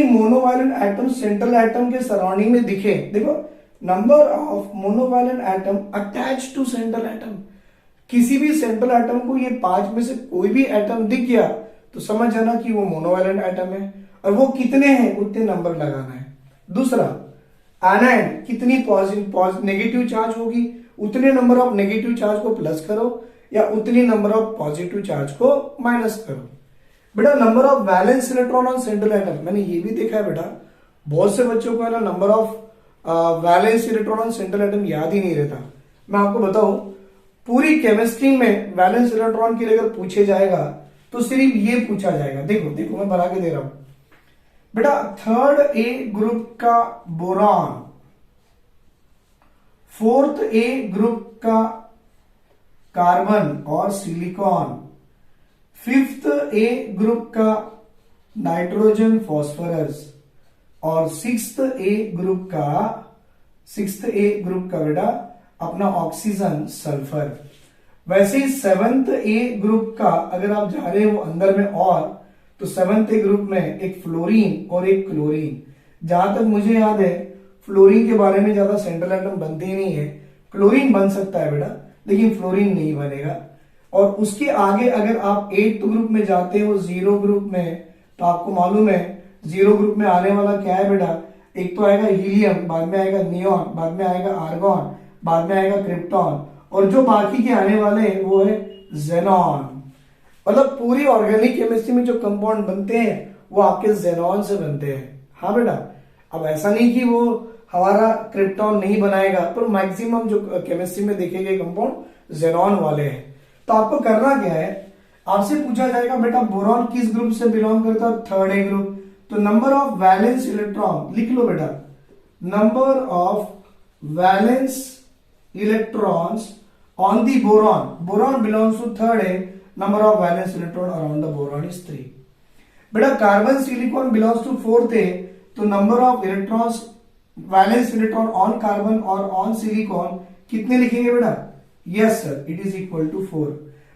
मोनोवैलेंट एटम सेंट्रल एटम के सराउंडिंग में दिखे, देखो number of monovalent atom attach to central atom, किसी भी सेंट्रल एटम को ये 5 में से कोई भी एटम दिख गया तो समझ जाना कि वो मोनोवैलेंट एटम है, और वो कितने हैं उतने नंबर लगाना है। दूसरा, एनायन कितनी नेगेटिव चार्ज होगी, उतने नंबर ऑफ नेगेटिव चार्ज को प्लस करो या उतनी नंबर ऑफ पॉजिटिव चार्ज को माइनस करो। बेटा number of valence electron on central atom, मैंने ये भी देखा है बेटा, बहुत से बच्चों को है ना number of valence electron on central atom याद ही नहीं रहता। मैं आपको बताऊं, पूरी केमिस्ट्री में वैलेंस इलेक्ट्रॉन के लिए अगर पूछे जाएगा तो सिर्फ ये पूछा जाएगा। देखो देखो मैं बना के दे रहा हूं बेटा, 3rd A ग्रुप का बोरॉन, 4th A ग्रुप का कार्बन और सिलिकॉन, 5th A ग्रुप का नाइट्रोजन फॉस्फोरस और 6th A ग्रुप का बेटा अपना ऑक्सीजन सल्फर। वैसे 7th A ग्रुप का अगर आप जा रहे हो अंदर में और, तो 7th A ग्रुप में एक फ्लोरीन और एक क्लोरीन। जहां तक मुझे याद है फ्लोरीन के बारे में ज्यादा सेंट्रल एटम बनते ही नहीं है, क्लोरीन बन सकता है बेटा लेकिन फ्लोरीन नहीं बनेगा। और उसके आगे अगर आप 8th ग्रुप में जाते हो 0 ग्रुप में, तो आपको मालूम है 0 ग्रुप में आने वाला क्या है बेटा, एक तो आएगा हीलियम, बाद में आएगा नियॉन, बाद में आएगा आर्गॉन, बाद में आएगा क्रिप्टॉन, और जो बाकी के आने वाले हैं वो है जेनॉन। मतलब पूरी ऑर्गेनिक केमिस्ट्री में जो कंपाउंड बनते हैं वो आपके जेनॉन से बनते हैं। हाँ बेटा, अब ऐसा नहीं कि वो हमारा क्रिप्टॉन नहीं बनाएगा, पर मैक्सिमम जो केमिस्ट्री में देखे गए कंपाउंड जेनॉन वाले हैं। तो आपको करना क्या है, आपसे पूछा जाएगा बेटा बोरॉन किस ग्रुप से बिलोंग करता है, 3rd A ग्रुप, तो नंबर ऑफ वैलेंस इलेक्ट्रॉन लिख लो बेटा, number of valence electrons on the boron belongs to 3rd A, number of valence electron around the boron is 3। बेटा carbon silicon belongs to 4th A, तो number of electrons valence electron on carbon और on silicon कितने लिखेंगे बेटा, yes sir, it is equal to 4।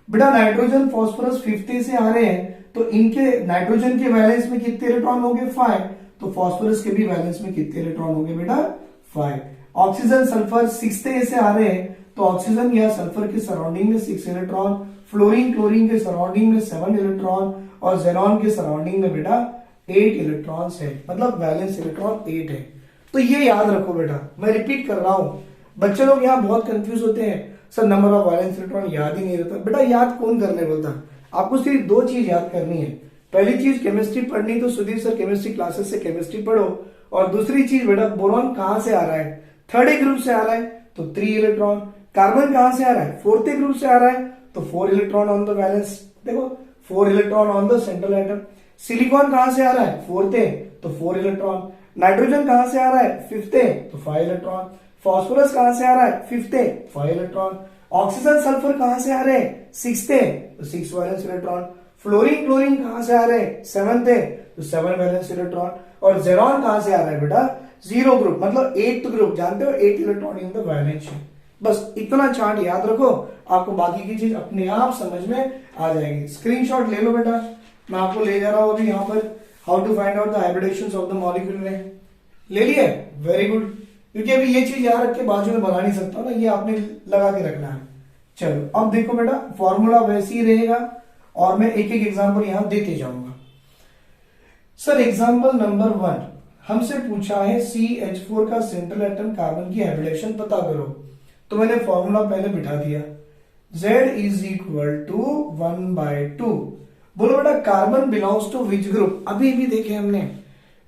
बेटा nitrogen phosphorus 5th A से आ रहे हैं, तो इनके नाइट्रोजन के वैलेंस में कितने इलेक्ट्रॉन होंगे, 5, तो फॉस्फोरस के भी वैलेंस में कितने इलेक्ट्रॉन होंगे बेटा, 5। ऑक्सीजन सल्फर 6th A से आ रहे हैं, तो ऑक्सीजन या सल्फर के सराउंडिंग में 6 इलेक्ट्रॉन, फ्लोरीन क्लोरीन के सराउंडिंग में 7 इलेक्ट्रॉन और जेनॉन के सराउंडिंग में बेटा 8 इलेक्ट्रॉन्स है, मतलब वैलेंस इलेक्ट्रॉन 8 है। तो ये याद रखो बेटा, मैं रिपीट कर रहा हूं, बच्चे लोग यहाँ बहुत कंफ्यूज होते हैं, sir number of valence electron याद ही नहीं रहता। बेटा याद कौन करने बोलता, आपको सिर्फ 2 चीज याद करनी है। पहली चीज केमिस्ट्री पढ़नी, तो सुधीर सर केमिस्ट्री क्लासेस से केमिस्ट्री पढ़ो, और दूसरी चीज बेटा बोरॉन कहां से आ रहा है, 3rd A ग्रुप से आ रहा है तो 3 इलेक्ट्रॉन। कार्बन कहां से आ रहा है, 4th A ग्रुप से आ रहा है तो 4 इलेक्ट्रॉन ऑन द वैलेंस, देखो 4 electron on the central atom. Silicon कहां से आ रहा है, 4th A, तो 4 इलेक्ट्रॉन। नाइट्रोजन कहां से आ रहा है, फिफ्थ है तो 5 इलेक्ट्रॉन, फास्फोरस कहां से आ रहा है, फिफ्थ है 5 इलेक्ट्रॉन, ऑक्सीजन सल्फर कहां से आ रहे हैं, सिक्स्थ है तो 6 वैलेंस इलेक्ट्रॉन, फ्लोरीन क्लोरीन कहां से आ रहे हैं, सेवंथ है तो 7 वैलेंस इलेक्ट्रॉन, और जेरॉन कहां से आ रहा है बेटा, 0 ग्रुप, मतलब 8th ग्रुप, जानते हो 8 electron in the valence shell. बस इतना चार्ट याद रखो, आपको बाकी की चीज अपने आप समझ में आ जाएगी। स्क्रीनशॉट ले लो बेटा, मैं आपको ले जा रहा हूं अभी यहाँ पर, how to find out the hybridisations of the molecule में। ले लिए, वेरी गुड, क्योंकि अभी ये चीज याद रख के बाजू में बना नहीं सकता ना, ये आपने लगा के रखना है। चलो अब देखो बेटा, फॉर्मूला वैसे ही रहेगा और मैं एक एक एग्जाम्पल यहां देते जाऊंगा। सर एग्जाम्पल नंबर 1 हमसे पूछा है CH4 का सेंट्रल एटम कार्बन की हाइब्रिडेशन पता करो। तो मैंने फॉर्मूला पहले बिठा दिया, Z इज इक्वल टू 1/2। बोलो बेटा carbon belongs to which group, अभी भी देखे हमने,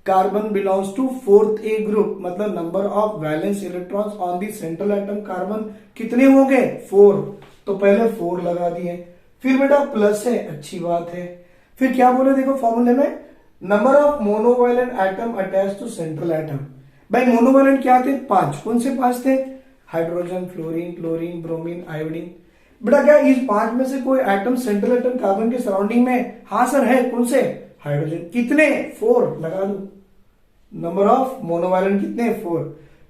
carbon belongs to 4th A group, मतलब number of valence electrons on the central atom carbon कितने हो गए, 4, तो पहले 4 लगा दिए, फिर बेटा प्लस है, अच्छी बात है, फिर क्या बोले देखो फॉर्मूले में, number of monovalent atom attach to central atom. भाई मोनोवैलेंट क्या थे, 5, कौन से 5 थे, hydrogen, fluorine, chlorine, bromine, iodine. बेटा क्या इस 5 में से कोई एटम सेंट्रल एटम कार्बन के सराउंडिंग में, हाँ सर है, कौन से, हाइड्रोजन, कितने, 4 लगा दो, नंबर ऑफ मोनोवैलेंट कितने, 4।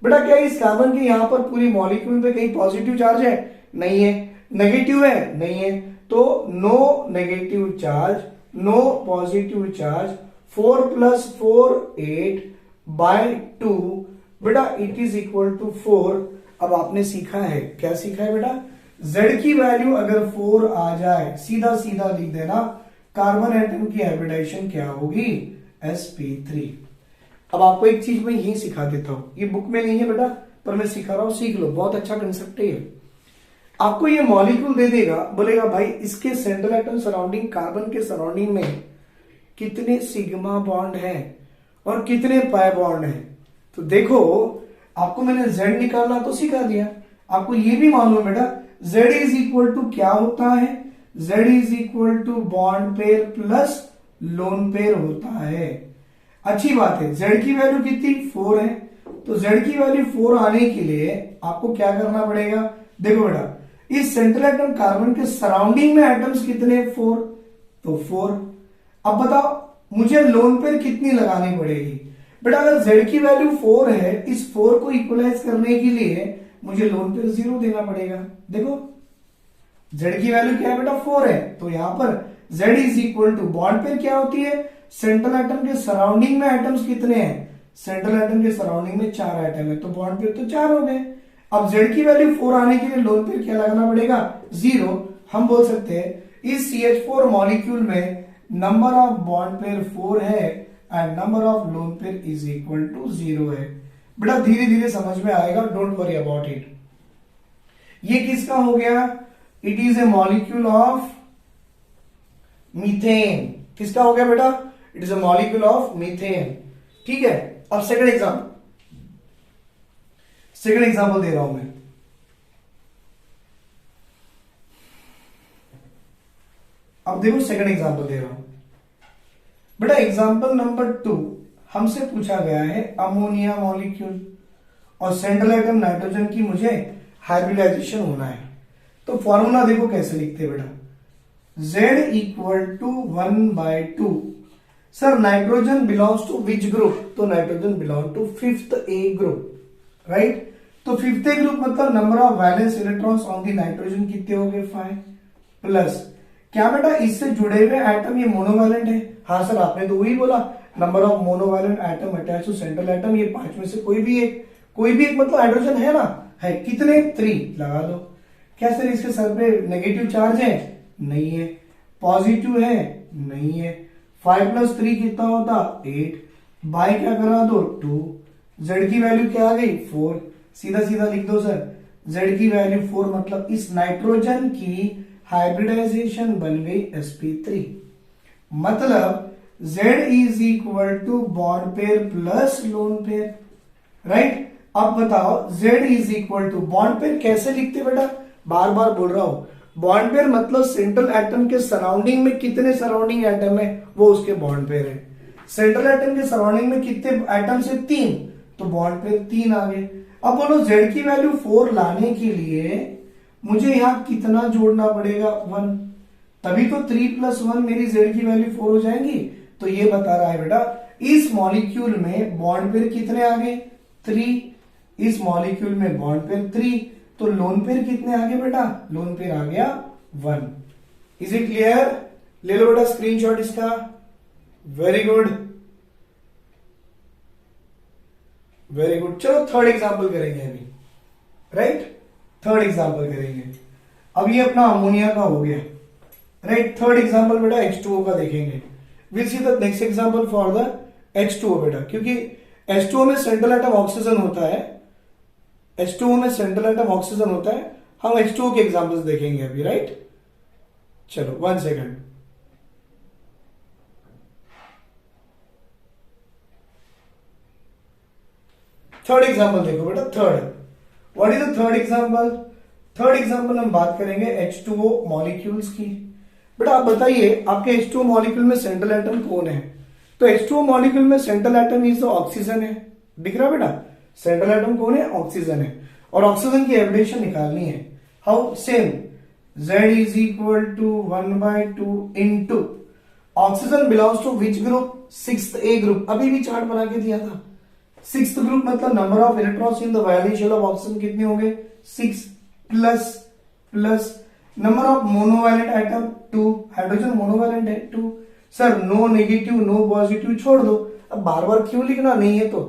बेटा क्या इस कार्बन के यहां पर पूरी मॉलिक्यूल पे कहीं पॉजिटिव चार्ज है, नहीं है, नेगेटिव है, नहीं है, तो no negative charge, no positive charge, 4 + 4 8/2, बेटा इट इज इक्वल टू 4। अब आपने सीखा है, क्या सीखा है बेटा, Z की वैल्यू अगर 4 आ जाए, सीधा सीधा लिख देना, कार्बन एटम की हाइब्रिडेशन क्या होगी, sp3। अब आपको एक चीज मैं यही सिखा देता हूं, ये बुक में नहीं है बेटा, पर मैं सिखा रहा हूं, सीख लो, बहुत अच्छा कंसेप्ट है। आपको ये मॉलिक्यूल दे देगा, बोलेगा भाई इसके सेंट्रल एटम सराउंडिंग, कार्बन के सराउंडिंग में कितने सिग्मा बॉन्ड है और कितने पाई बॉन्ड है। तो देखो आपको मैंने Z निकालना तो सिखा दिया, आपको ये भी मालूम है बेटा Z इज इक्वल टू क्या होता है, Z is equal to bond pair plus lone pair होता है। अच्छी बात है, Z की वैल्यू कितनी, 4 है, तो Z की वैल्यू 4 आने के लिए आपको क्या करना पड़ेगा, देखो बेटा इस सेंट्रल एटम कार्बन के सराउंडिंग में एटम्स कितने, 4, तो 4। अब बताओ मुझे लोन पेयर कितनी लगानी पड़ेगी, बेटा अगर Z की वैल्यू 4 है, इस 4 को इक्वलाइज करने के लिए मुझे लोन पेयर 0 देना पड़ेगा। देखो Z की वैल्यू क्या है बेटा, 4 है, तो यहां पर Z is equal to bond pair क्या होती है, सेंट्रल एटम के सराउंडिंग में एटम्स कितने हैं, सेंट्रल एटम के सराउंडिंग में 4 एटम है, तो बॉन्ड पेयर तो 4 हो गए। अब Z की वैल्यू 4 आने के लिए लोन पेयर क्या लगाना पड़ेगा, 0। हम बोल सकते हैं इस CH4 मॉलिक्यूल में नंबर ऑफ बॉन्ड पेयर 4 है and number of lone pair is equal to 0 है। बेटा धीरे धीरे समझ में आएगा, डोंट वरी अबाउट इट। ये किसका हो गया, it is A molecule of methane. किसका हो गया बेटा, it is A molecule of methane. ठीक है, अब सेकंड एग्जांपल दे रहा हूं मैं। अब देखो सेकंड एग्जांपल दे रहा हूं बेटा, एग्जांपल नंबर 2 हमसे पूछा गया है अमोनिया मॉलिक्यूल और सेंट्रल एटम नाइट्रोजन की मुझे हाइब्रिडाइजेशन होना है। तो फॉर्मूला देखो कैसे लिखते हैं बेटा, Z equal to 1/2। Sir nitrogen belongs to which group, तो nitrogen belong to 5th A group, right. तो 5th A ग्रुप मतलब number of valence electrons on the nitrogen कितने हो गए, 5 प्लस क्या बेटा इससे जुड़े हुए एटम ये मोनोवैलेंट है, हाँ सर आपने तो वही बोला, number of monovalent atom attach to central atom, ये 5 में से कोई भी एक मतलब हाइड्रोजन है ना, है, कितने, 3 लगा दो। क्या सर इसके सर पे नेगेटिव चार्ज है, नहीं है, पॉजिटिव है, नहीं है, 5 + 3 कितना होता, 8, बाय क्या करा दो, 2, Z की वैल्यू क्या आ गई, 4, सीधा सीधा लिख दो सर, Z की वैल्यू 4 मतलब इस नाइट्रोजन की हाइब्रिडाइजेशन बन गई sp3, मतलब Z is equal to bond pair plus lone pair, right. अब बताओ Z is equal to bond pair कैसे लिखते बेटा, बार बार बोल रहा हूं, बॉन्ड पेयर मतलब सेंट्रल एटम के सराउंडिंग में कितने सराउंडिंग एटम है वो उसके बॉन्ड पेयर है। सेंट्रल एटम के सराउंडिंग में कितने एटम से 3, तो बॉन्ड पेयर 3 आ गए। अब बोलो z की वैल्यू 4 लाने के लिए मुझे यहां कितना जोड़ना पड़ेगा, 1, तभी तो 3 + 1 मेरी z की वैल्यू 4 हो जाएंगी। तो ये बता रहा है बेटा इस मॉलिक्यूल में बॉन्ड पेयर कितने आ गए, 3, इस मॉलिक्यूल में बॉन्ड पेयर 3, तो लोन पेयर कितने आ गए बेटा, लोन पेयर आ गया 1। Is it clear? ले लो बेटा स्क्रीनशॉट इसका, वेरी गुड वेरी गुड। चलो थर्ड एग्जांपल करेंगे अभी, राइट, थर्ड एग्जांपल करेंगे। अब ये अपना अमोनिया का हो गया, राइट। थर्ड एग्जांपल बेटा H2O का देखेंगे। Will see the next example for the H2O बेटा, क्योंकि H2O में सेंट्रल एटम ऑक्सीजन होता है, H2O में सेंट्रल एटम ऑक्सीजन होता है। हम H2O के एग्जांपल्स देखेंगे अभी, राइट। चलो 1 सेकंड। थर्ड एग्जांपल देखो बेटा, third, what is the third example? Third example हम बात करेंगे H2O मॉलिक्यूल्स की। बेटा आप बताइए आपके H2O मॉलिक्यूल में सेंट्रल एटम कौन है? तो H2O मॉलिक्यूल में सेंट्रल एटम इज ऑक्सीजन है, दिख रहा बेटा, सेंट्रल एटम कौन है, ऑक्सीजन है। और ऑक्सीजन की एवरेशन निकालनी है, how, same, Z is equal to 1/2 into oxygen belongs to which group, 6th A group. अभी भी चार्ट बना के दिया था, 6th ग्रुप मतलब number of electrons in the valence shell of oxygen कितने होंगे, 6 plus number of monovalent atom 2, hydrogen monovalent है 2। Sir no negative no positive छोड़ दो, अब बार बार क्यों लिखना, नहीं है तो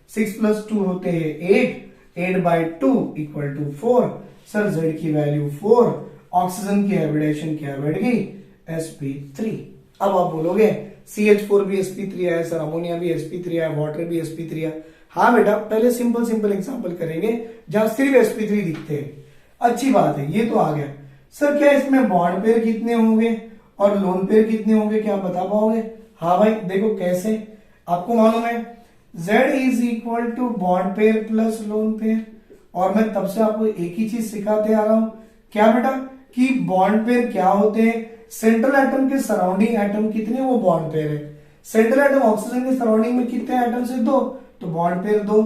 6 + 2 होते हैं 8, 8/2 = 4। सर Z की वैल्यू 4, ऑक्सीजन की हाइब्रिडेशन क्या बैठ गई, sp3। अब आप बोलोगे CH4 भी sp3 आया, सर अमोनिया भी sp3 आया, वाटर भी sp3 आया। हाँ बेटा पहले सिंपल एग्जांपल करेंगे जहां सिर्फ sp3 दिखते हैं, अच्छी बात है, ये तो आ गया। सर क्या इसमें बॉन्ड पेयर कितने होंगे और लोन पेयर कितने होंगे, क्या बता पाओगे? हाँ भाई देखो कैसे, आपको मालूम है Z is equal to bond pair plus lone pair. और मैं तब से आपको एक ही चीज सिखाते आ रहा हूं, क्या बेटा, कि बॉन्ड पेयर क्या होते हैं, सेंट्रल एटम के सराउंडिंग एटम कितने, वो बॉन्ड पेयर है। सेंट्रल एटम ऑक्सीजन के सराउंडिंग में कितने एटम से, 2, तो बॉन्ड पेयर 2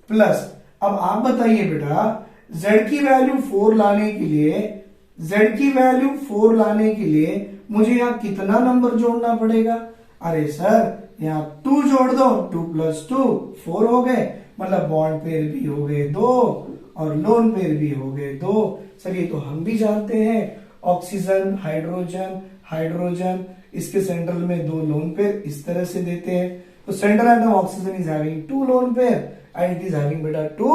प्लस। अब आप बताइए बेटा Z की वैल्यू 4 लाने के लिए, Z की वैल्यू 4 लाने के लिए मुझे यहां कितना नंबर जोड़ना पड़ेगा? अरे सर यहां 2 जोड़ दो, 2 + 2 4 हो गए, मतलब बॉन्ड पेयर भी हो गए 2 और लोन पेयर भी हो गए 2। सर ये तो हम भी जानते हैं, ऑक्सीजन हाइड्रोजन हाइड्रोजन, इसके सेंट्रल में 2 लोन पेयर इस तरह से देते हैं। तो central atom oxygen is having 2 lone pair and it is having बेटा 2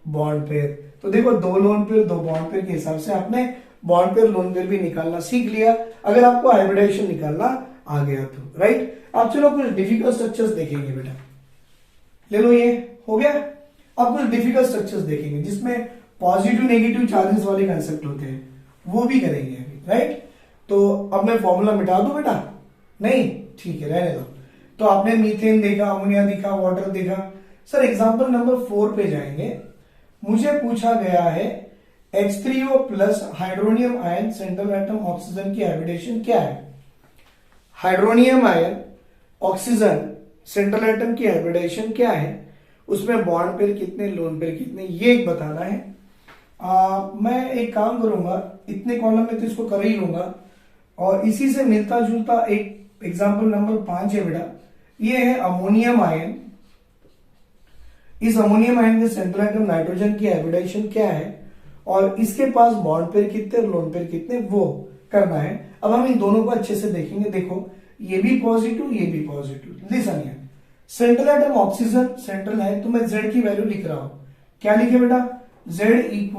बॉन्ड पेयर। तो देखो 2 लोन पेयर 2 बॉन्ड पेयर के हिसाब से आपने बॉन्ड पेयर लोन पेयर भी निकालना सीख लिया, अगर आपको हाइब्रिडेशन निकालना आ गया तो, राइट। अब चलो कुछ डिफिकल्ट स्ट्रक्चर्स देखेंगे बेटा, ले लो ये हो गया। अब कुछ डिफिकल्ट स्ट्रक्चर्स देखेंगे जिसमें पॉजिटिव नेगेटिव चार्जेस वाले कंसेप्ट होते हैं, वो भी करेंगे अभी, राइट। तो अब मैं फॉर्मूला मिटा दूं बेटा, नहीं ठीक है रहने दो। तो आपने मीथेन देखा, अमोनिया देखा, वाटर देखा। सर एग्जांपल नंबर 4 पे जाएंगे। मुझे पूछा गया है H3O plus hydronium ion central atom oxygen की हाइब्रिडेशन क्या है। Hydronium ion oxygen central atom की हाइब्रिडेशन क्या है, उसमें बॉन्ड पेयर कितने लोन पेयर कितने, ये एक बताना है। मैं एक काम करूंगा, इतने कॉलम में तो इसको कर ही लूंगा, और इसी से मिलता जुलता एक एग्जांपल नंबर 5 है बेटा, ये है अमोनियम आयन। इस अमोनियम आयन के सेंट्रल एटम नाइट्रोजन की हाइब्रिडेशन क्या है और इसके पास बॉन्ड पेयर कितने और लोन पेयर कितने, वो करना है। अब हम इन दोनों को अच्छे से देखेंगे। देखो ये भी पॉजिटिव ये भी positive, listen here, central atom oxygen central है, तो मैं Z की वैल्यू लिख रहा हूं, क्या लिखे बेटा, Z =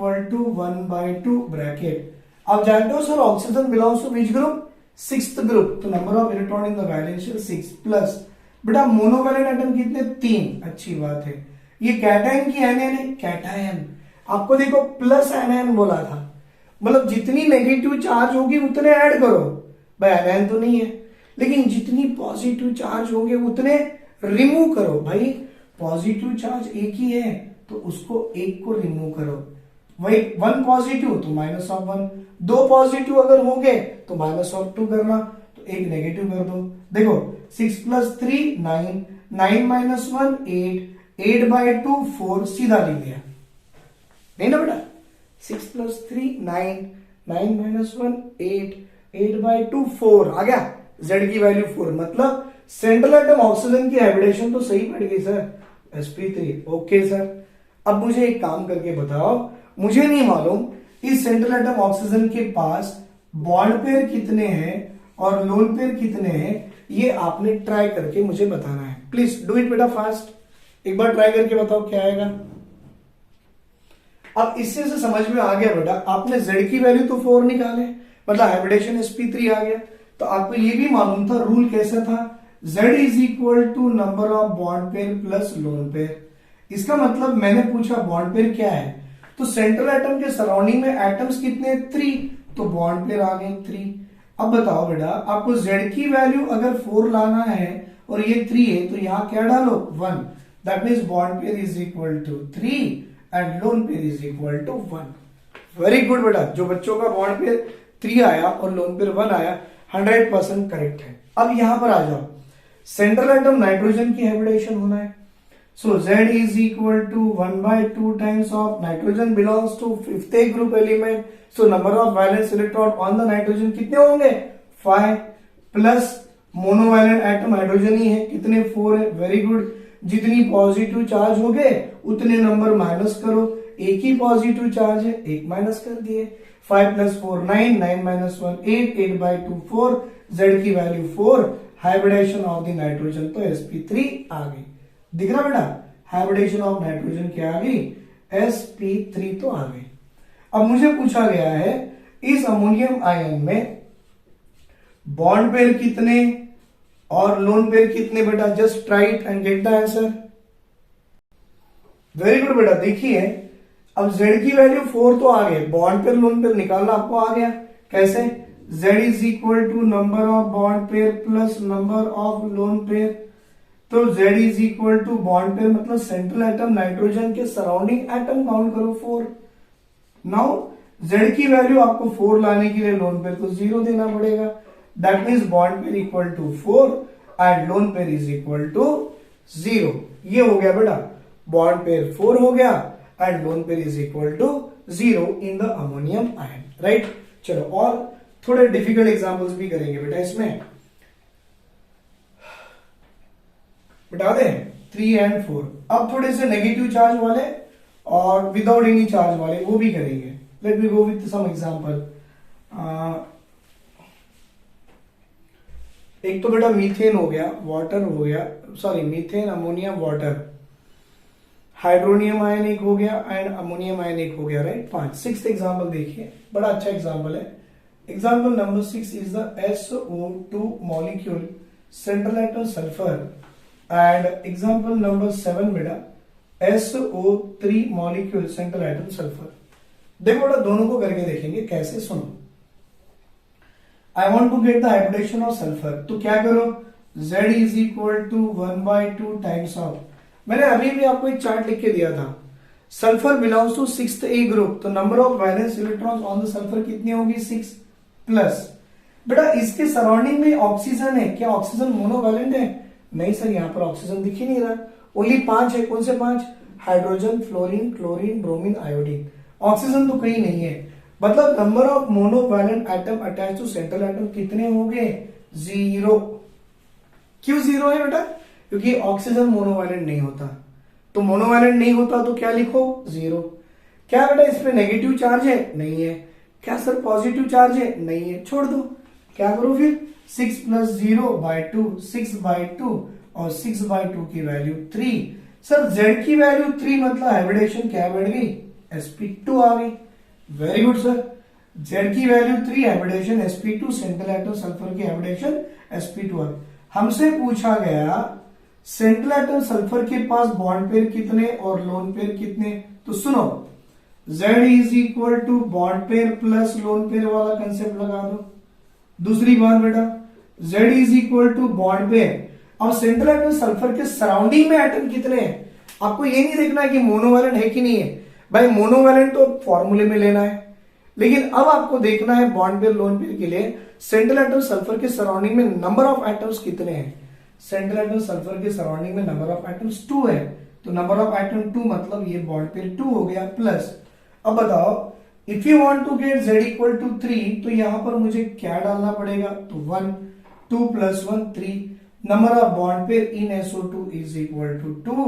1/2 ब्रैकेट। अब जानते हो sir oxygen belongs to which group, 6th group, तो number of electron in the valence shell 6 plus बेटा मोनोवैलेंट एटम कितने, 3, अच्छी बात है। ये कैटायन की एनायन है, कैटायन, आपको देखो प्लस एनायन बोला था, मतलब जितनी नेगेटिव चार्ज होगी उतने ऐड करो, भाई एनायन तो नहीं है, लेकिन जितनी पॉजिटिव चार्ज होंगे उतने रिमूव करो। भाई पॉजिटिव चार्ज एक ही है तो उसको एक को रिमूव करो, वही 1 पॉजिटिव तो -1, 2 पॉजिटिव अगर होंगे तो -2 करना। तो एक नेगेटिव कर दो। देखो 6 + 3 9, 9 - 1 8, 8/2 4, सीधा लिख दिया, नहीं ना बेटा। 6 + 3 9, 9 - 1 8, 8/2 4 आ गया। Z की वैल्यू 4, मतलब सेंट्रल एटम ऑक्सीजन की हाइब्रिडेशन तो सही पड़ गई सर, sp3। ओके सर, अब मुझे एक काम करके बताओ, मुझे नहीं मालूम इस सेंट्रल एटम ऑक्सीजन के पास बॉन्ड पेयर कितने हैं और लोन पेयर कितने हैं, ये आपने ट्राई करके मुझे बताना है। प्लीज डू इट बेटा फास्ट, एक बार ट्राई करके बताओ क्या आएगा। अब इससे से समझ में आ गया बेटा, आपने Z की वैल्यू तो 4 निकाले, मतलब हाइब्रिडेशन sp3 आ गया। तो आपको ये भी मालूम था, रूल कैसा था, Z = number of bond pair plus lone pair. इसका मतलब मैंने पूछा बॉन्ड पेयर क्या है, तो सेंट्रल एटम के सराउंडिंग में एटम्स कितने, 3, तो बॉन्ड पेयर आ गए 3। अब बताओ बेटा, आपको Z की वैल्यू अगर 4 लाना है और ये 3 है, तो यहां क्या डालो 1, that means bond pair = 3 and lone pair = 1। Very good बेटा, जो बच्चों का बॉन्ड पेयर 3 आया और लोन पेयर 1 आया 100% करेक्ट है। अब यहां पर आ जाओ, सेंट्रल एटम नाइट्रोजन की हाइब्रिडेशन होना है, so Z = 1/2 times of nitrogen belongs to 5th group element, so number of valence electron on the nitrogen कितने होंगे 5, प्लस मोनोवैलेंट एटम हाइड्रोजन ही है, कितने 4 है। वेरी गुड, जितनी पॉजिटिव चार्ज हो गए उतने नंबर माइनस करो, एक ही पॉजिटिव चार्ज है, एक माइनस कर दिए। 5 + 4 9, 9 - 1 8, 8/2 4, Z की value 4, hybridisation of the nitrogen तो sp3 आ गई। दिख रहा बेटा, हाइब्रिडेशन ऑफ नाइट्रोजन क्या आ गई, sp3 तो आ गई। अब मुझे पूछा गया है इस अमोनियम आयन में बॉन्ड पेयर कितने और लोन पेयर कितने बेटा, just try it and get the answer. Very good बेटा, देखिए अब Z की वैल्यू 4 तो आ गए, बॉन्ड पेयर लोन पेयर निकालना आपको आ गया। कैसे, Z = number of bond pair plus number of lone pair, तो Z = बॉन्ड पेयर मतलब सेंट्रल एटम नाइट्रोजन के सराउंडिंग एटम काउंट करो 4। नाउ Z की वैल्यू आपको 4 लाने के लिए लोन पेयर को 0 देना पड़ेगा, that means bond pair = 4 and lone pair = 0। ये हो गया बेटा, बॉन्ड पेयर 4 हो गया and lone pair = 0 in the ammonium ion, right. चलो और थोड़े डिफिकल्ट एग्जांपल्स भी करेंगे बेटा इसमें, बता दें 3 और 4। अब थोड़े से नेगेटिव चार्ज वाले और विदाउट एनी चार्ज वाले वो भी करेंगे। Let me go with some example. एक तो बेटा मीथेन हो गया, वाटर हो गया, sorry methane ammonia water, hydronium ion एक हो गया एंड अमोनियम आयन एक हो गया, राइट। 5। 6th एग्जांपल देखिए, बड़ा अच्छा एग्जांपल है। Example number 6 is the SO2 molecule, central atom sulphur, and example number 7 बेटा SO3 molecule, central atom sulphur. देखो बेटा दोनों को करके देखेंगे कैसे, सुनो। I want to get the hybridisation of sulphur, तो क्या करो, Z = 1/2 टाइम्स ऑफ, मैंने अभी भी आपको एक चार्ट लिख के दिया था, sulphur belongs to 6th A group, तो number of valence electrons on the sulphur कितनी होगी 6, प्लस बेटा इसके सराउंडिंग में ऑक्सीजन है, क्या ऑक्सीजन मोनोवैलेंट है, नहीं सर यहाँ पर ऑक्सीजन दिख ही नहीं रहा, ओनली 5 है। कौन से 5, hydrogen, fluorine, chlorine, bromine, iodine, oxygen तो कहीं नहीं है। मतलब number of monovalent atom attach to central atom कितने हो गए 0। क्यों 0 है बेटा, क्योंकि ऑक्सीजन मोनोवैलेंट नहीं होता, तो मोनोवैलेंट नहीं होता तो क्या लिखो 0। क्या बेटा इस पे नेगेटिव चार्ज है, नहीं है। क्या सर पॉजिटिव चार्ज है, नहीं है, छोड़ दो। क्या करो फिर, 6 + 0/2, 6/2 और 6/2 की वैल्यू 3। सर Z की वैल्यू 3 मतलब हाइब्रिडेशन क्या बढ़ गई, sp2 आ गई। वेरी गुड सर, Z की value 3, hybridisation sp2, central atom sulphur की हाइब्रिडेशन sp2 आ गई। हमसे पूछा गया सेंट्रल एटम सल्फर के पास बॉन्ड पेयर कितने और लोन पेयर कितने, तो सुनो Z = bond pair plus lone pair वाला कंसेप्ट लगा दो। दूसरी बात बेटा Z = बॉन्ड पेयर, अब सेंट्रल एटम सल्फर के सराउंडिंग में एटम कितने हैं, आपको ये नहीं देखना है कि मोनोवैलेंट है कि नहीं है, भाई मोनोवैलेंट तो फॉर्मूले में लेना है, लेकिन अब आपको देखना है बॉन्ड पेयर लोन पेयर के लिए सेंट्रल एटम सल्फर के सराउंडिंग में नंबर ऑफ एटम्स कितने हैं। सेंट्रल एटम सल्फर के सराउंडिंग में नंबर ऑफ एटम्स 2 है, तो नंबर ऑफ एटम 2 मतलब ये बॉन्ड पेयर 2 हो गया। प्लस अब बताओ if you want to get z equal to 3 तो यहां पर मुझे क्या डालना पड़ेगा, तो 1 2 + 1 3 number of bond pair in SO2 is equal to 2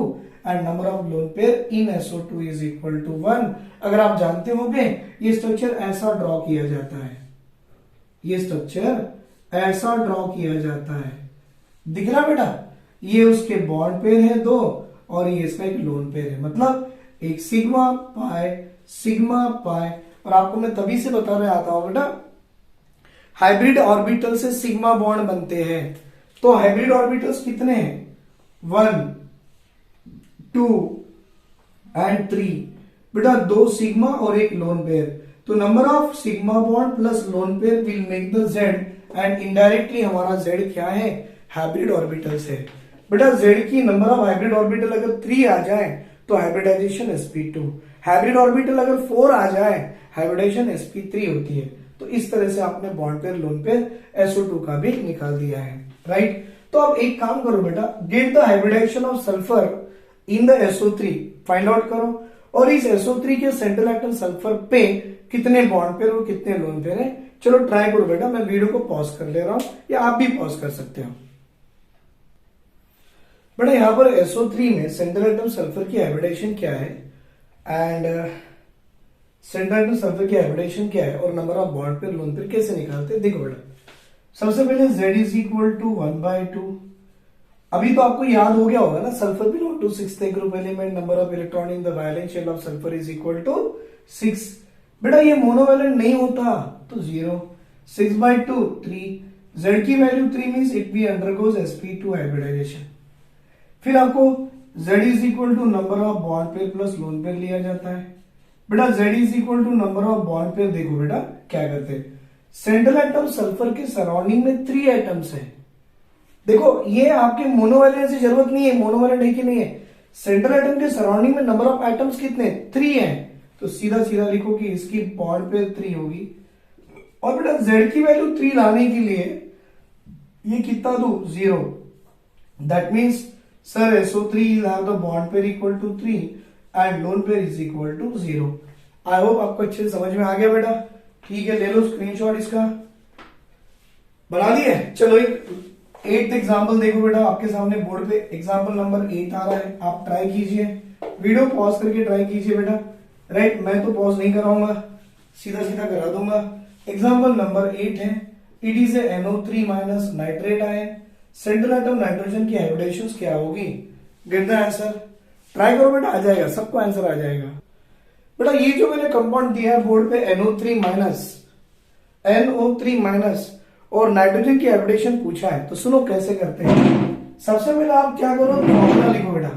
and number of lone pair in SO2 is equal to 1। अगर आप जानते होंगे ये स्ट्रक्चर ऐसा ड्रॉ किया जाता है, ये स्ट्रक्चर ऐसा ड्रॉ किया जाता है, दिख रहा बेटा, ये उसके बॉन्ड पेयर है 2 और ये इसका एक लोन पेयर है, मतलब एक सिग्मा पाई। और आपको मैं तभी से बता रहा आता हूं बेटा हाइब्रिड ऑर्बिटल से सिग्मा बॉन्ड बनते हैं। तो हाइब्रिड ऑर्बिटल्स कितने हैं, 1 2 एंड 3 बेटा, 2 सिग्मा और एक लोन पेयर, तो number of sigma bond plus lone pair will make the Z and indirectly हमारा जेड क्या है, हाइब्रिड ऑर्बिटल्स है। बेटा जेड की नंबर ऑफ हाइब्रिड ऑर्बिटल अगर 3 आ जाए तो हाइब्रिडाइजेशन sp2, हाइब्रिड ऑर्बिटल अगर 4 आ जाए हाइब्रिडाइजेशन sp3 होती है। तो इस तरह से आपने bond pair lone pair SO2 का भी निकाल दिया है, राइट। तो अब एक काम करो बेटा, get the hybridisation of sulphur in the SO3 find out करो, और इस SO3 के सेंट्रल एटम सल्फर पे कितने बॉन्ड पेयर और कितने लोन पेयर है। चलो ट्राई करो बेटा, मैं वीडियो को पॉज कर ले रहा हूं या आप भी पॉज कर सकते हो। बेटा यहां पर SO3 में सेंट्रल एटम सल्फर की हाइब्रिडाइजेशन क्या है एंड सेंट्रल एटम सल्फर की हाइब्रिडाइजेशन क्या है और number of bond pair lone pair कैसे निकालते हैं, देखो बेटा। सबसे पहले Z इज इक्वल टू 1/2। अभी तो आपको याद हो गया होगा ना, sulphur belong to 6th group element, number of electron in the valence shell of sulphur is equal to 6। बेटा ये मोनोवैलेंट नहीं होता तो 0, 6/2 3, Z की value 3 means it be undergoes sp2 hybridisation. फिर आपको Z is equal to number of bond pair plus lone pair लिया जाता है। बेटा Z is equal to number of bond pair, देखो बेटा क्या करते हैं, सेंट्रल एटम सल्फर के सराउंडिंग में 3 एटम्स है। देखो ये आपके मोनोवैलेंट से जरूरत नहीं है, मोनोवैलेंट है कि नहीं है, सेंट्रल एटम के सराउंडिंग में नंबर ऑफ एटम्स कितने 3 हैं, तो सीधा सीधा लिखो कि इसकी बॉन्ड पेयर 3 होगी। और बेटा Z की वैल्यू 3 लाने के लिए ये कितना दो 0, that means sir SO3 will have the bond pair equal to 3 and lone pair is equal to 0। I hope आपको अच्छे से समझ में आ गया बेटा, ठीक है, ले लो स्क्रीनशॉट इसका, बना दिए। चलो एक 8th एग्जाम्पल देखो बेटा, आपके सामने बोर्ड पे एग्जाम्पल नंबर 8 आ रहा है, आप ट्राई कीजिए, वीडियो पॉज करके ट्राई कीजिए बेटा, राइट। मैं तो पॉज नहीं कराऊंगा, सीधा सीधा करा दूंगा। एग्जाम्पल नंबर 8 है, it is A NO3 minus nitrate ion, central atom nitrogen की हाइब्रिडेशन क्या होगी, गेट द आंसर। ट्राई करो बेटा, आ जाएगा, सबको आंसर आ जाएगा। बेटा ये जो मैंने कंपाउंड दिया है बोर्ड पे NO3 माइनस और नाइट्रोजन की हाइब्रिडेशन पूछा है, तो सुनो कैसे करते हैं। सबसे पहले आप क्या करो, फॉर्मूला लिखो बेटा,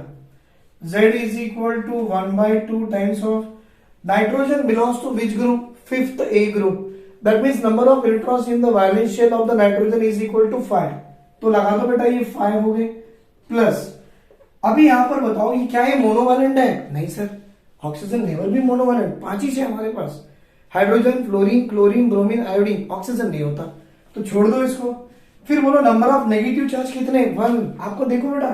Z is equal to 1/2 times of nitrogen belongs to which group, 5th A group, that means number of electrons in the valence shell of the nitrogen is equal to 5। तो लगा दो बेटा, ये 5 हो गए। प्लस अभी यहां पर बताओ ये क्या है, मोनोवैलेंट है, नहीं सर, ऑक्सीजन नेवर भी मोनोवैलेंट, 5 ही है हमारे पास, hydrogen fluorine chlorine bromine iodine, oxygen नहीं होता, तो छोड़ दो इसको। फिर बोलो नंबर ऑफ नेगेटिव चार्ज कितने, 1। आपको देखो बेटा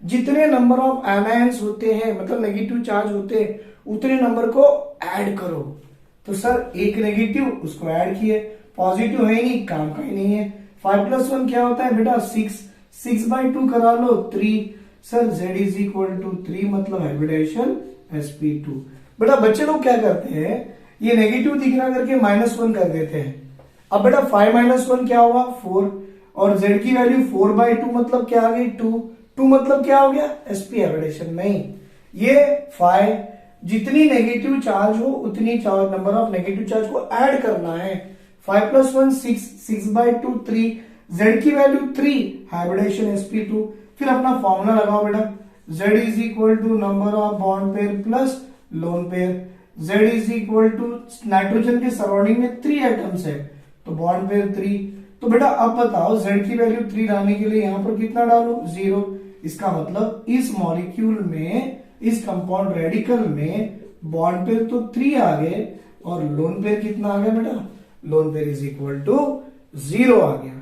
जितने नंबर ऑफ एनायंस होते हैं मतलब नेगेटिव चार्ज होते हैं उतने नंबर को ऐड करो। तो सर एक नेगेटिव उसको ऐड किए, पॉजिटिव है ही नहीं, काम का ही नहीं है। 5 + 1 क्या होता है बेटा 6, 6/2 करा लो 3। Sir Z is equal to 3 मतलब हाइब्रिडाइजेशन sp2। बेटा बच्चे लोग क्या करते हैं, ये नेगेटिव दिखना करके -1 कर देते हैं। अब बेटा 5 - 1 क्या हुआ 4, और Z की वैल्यू 4/2 मतलब क्या आ गई 2 मतलब क्या हो गया sp हाइब्रिडेशन। नहीं, ये 5 जितनी नेगेटिव चार्ज हो उतनी charge number of negative charge को ऐड करना है। 5 + 1 6, 6/2 3, Z की वैल्यू 3 हाइब्रिडेशन sp2। फिर अपना फॉर्मूला लगाओ बेटा, Z is equal to number of bond pair plus lone pair, Z is equal to nitrogen के सराउंडिंग में 3 एटम्स है तो बॉन्ड पेयर 3। तो बेटा अब बताओ Z की वैल्यू 3 लाने के लिए यहां पर कितना डालो 0। इसका मतलब इस मॉलिक्यूल में, इस कंपाउंड रेडिकल में बॉन्ड पेयर तो 3 आ गए और लोन पेयर कितना आ गया बेटा, lone pair is equal to 0 आ गया।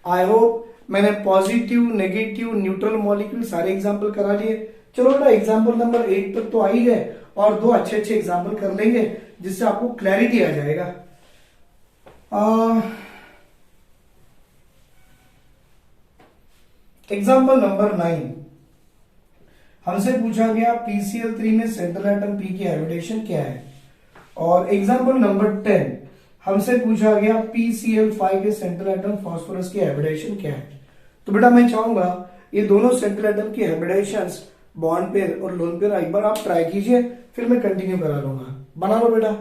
आई होप मैंने पॉजिटिव, नेगेटिव, न्यूट्रल मॉलिक्यूल सारे एग्जाम्पल करा लिए। चलो बेटा एग्जाम्पल नंबर 8 तक तो आ ही गए, और दो अच्छे अच्छे एग्जाम्पल कर लेंगे जिससे आपको क्लैरिटी आ जाएगा। एग्जाम्पल नंबर 9 हमसे पूछा गया PCl3 में सेंट्रल एटम P की हाइब्रिडेशन क्या है। और एग्जाम्पल नंबर 10 हमसे पूछा गया PCl5 के सेंट्रल एटम फास्फोरस की हाइब्रिडेशन क्या है। तो बेटा मैं चाहूंगा ये दोनों सेंट्रल एटम की हाइब्रिडेशंस, बॉन्ड पेयर और लोन पेयर एक बार आप ट्राई कीजिए, फिर मैं कंटिन्यू करा लूंगा। बना लो बेटा।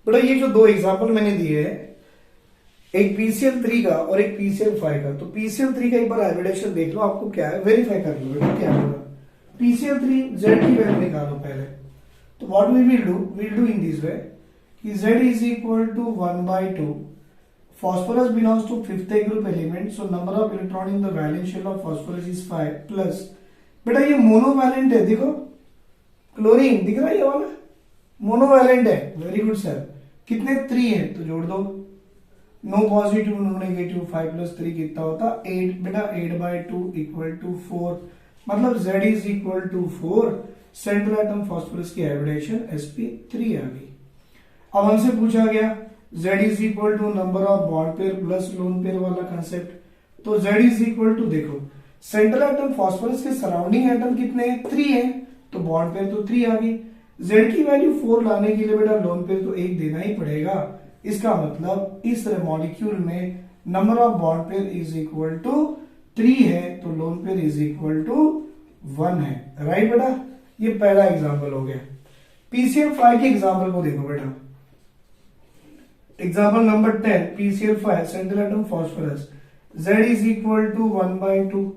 बेटा ये जो दो एग्जाम्पल मैंने दिए हैं, एक PCl3 का और एक PCl5 का, तो PCl3 का एक बार हाइब्रिडेशन देख लो, आपको क्या है वेरीफाई कर लो बेटा क्या होगा। PCl3 Z की वैल्यू निकालो पहले। तो what we will do in this way कि Z is equal to 1/2। Phosphorus belongs to fifth A group element, so number of electron in the valence shell of phosphorus is 5 plus। बेटा ये monovalent है, देखो chlorine दिख रहा है, ये वाला मोनोवैलेंट है। Very good sir. कितने 3 है तो जोड़ दो, no positive no negative, 5 plus 3 कितना होता 8। बेटा 8/2 इक्वल टू 4, मतलब Z is equal to 4। Central atom phosphorus की हाइब्रिडेशन sp3 आ गई। अब हमसे पूछा गया Z is equal to number of bond pair plus lone pair वाला कंसेप्ट। तो Z इज इक्वल टू, देखो सेंट्रल एटम फास्फोरस के सराउंडिंग एटम कितने हैं 3 है, तो बॉन्ड पेयर तो 3 आ गई। Z की वैल्यू 4 लाने के लिए बेटा लोन पेयर तो 1 देना ही पड़ेगा। इसका मतलब इस मॉलिक्यूल में number of bond pair is equal to 3 है, तो lone pair is equal to 1 है। राइट बेटा, ये पहला एग्जाम्पल हो गया। PCl5 के एग्जाम्पल को देखो बेटा। Example number 10 PCl5 central atom phosphorus, Z is equal to 1/2।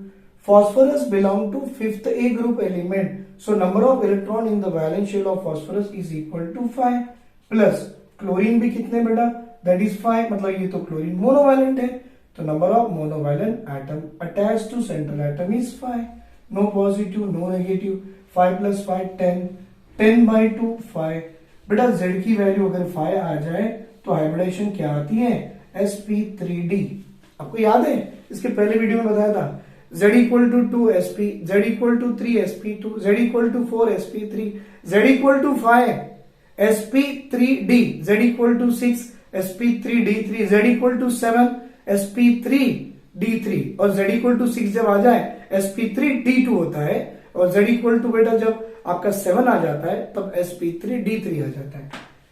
Phosphorus belong to fifth A group element, so number of electron in the valence shell of phosphorus is equal to 5 plus chlorine भी कितने बेटा, that is 5, मतलब ये तो chlorine monovalent है, तो number of monovalent atom attach to central atom is 5। No positive no negative, 5 प्लस 5 10, 10/2 5। बेटा Z की वैल्यू अगर 5 आ जाए तो हाइब्रिडेशन क्या आती है sp3d। आपको याद है इसके पहले वीडियो में बताया था Z equal to 2 sp, Z equal to 3 sp2, Z equal to 4 sp3, Z equal to 5 sp3d, Z equal to 6 sp3d3, Z equal to 7 sp3d3, और Z इक्वल टू 6 जब आ जाए sp3d2 होता है, और Z इक्वल टू बेटा जब आपका 7 आ जाता है तब sp3d3 आ जाता है।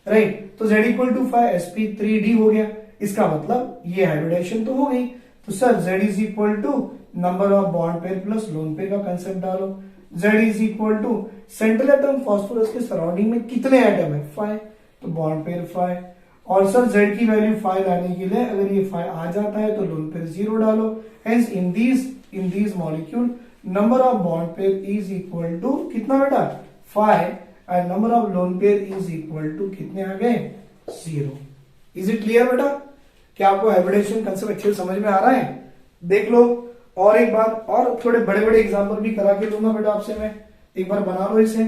राइट, तो Z इक्वल टू 5 sp3d हो गया। इसका मतलब ये हाइब्रिडेशन तो हो गई। तो sir Z is equal to number of bond pair plus lone pair का कंसेप्ट डालो। Z is equal to central atom phosphorus के सराउंडिंग में कितने एटम है 5, तो बॉन्ड पेयर 5। और सर Z की वैल्यू 5 लाने के लिए अगर ये 5 आ जाता है तो लोन पेयर 0 डालो। Hence in these molecule number of bond pair is equal to कितना बेटा 5, and number of lone pair is equal to कितने आ गए 0। इज इट क्लियर बेटा? क्या आपको हाइब्रिडेशन कंसेप्ट अच्छे समझ में आ रहा है? देख लो और एक बार, और थोड़े बड़े बड़े एग्जांपल भी करा के दूंगा बेटा आपसे मैं, एक बार बना लो इसे।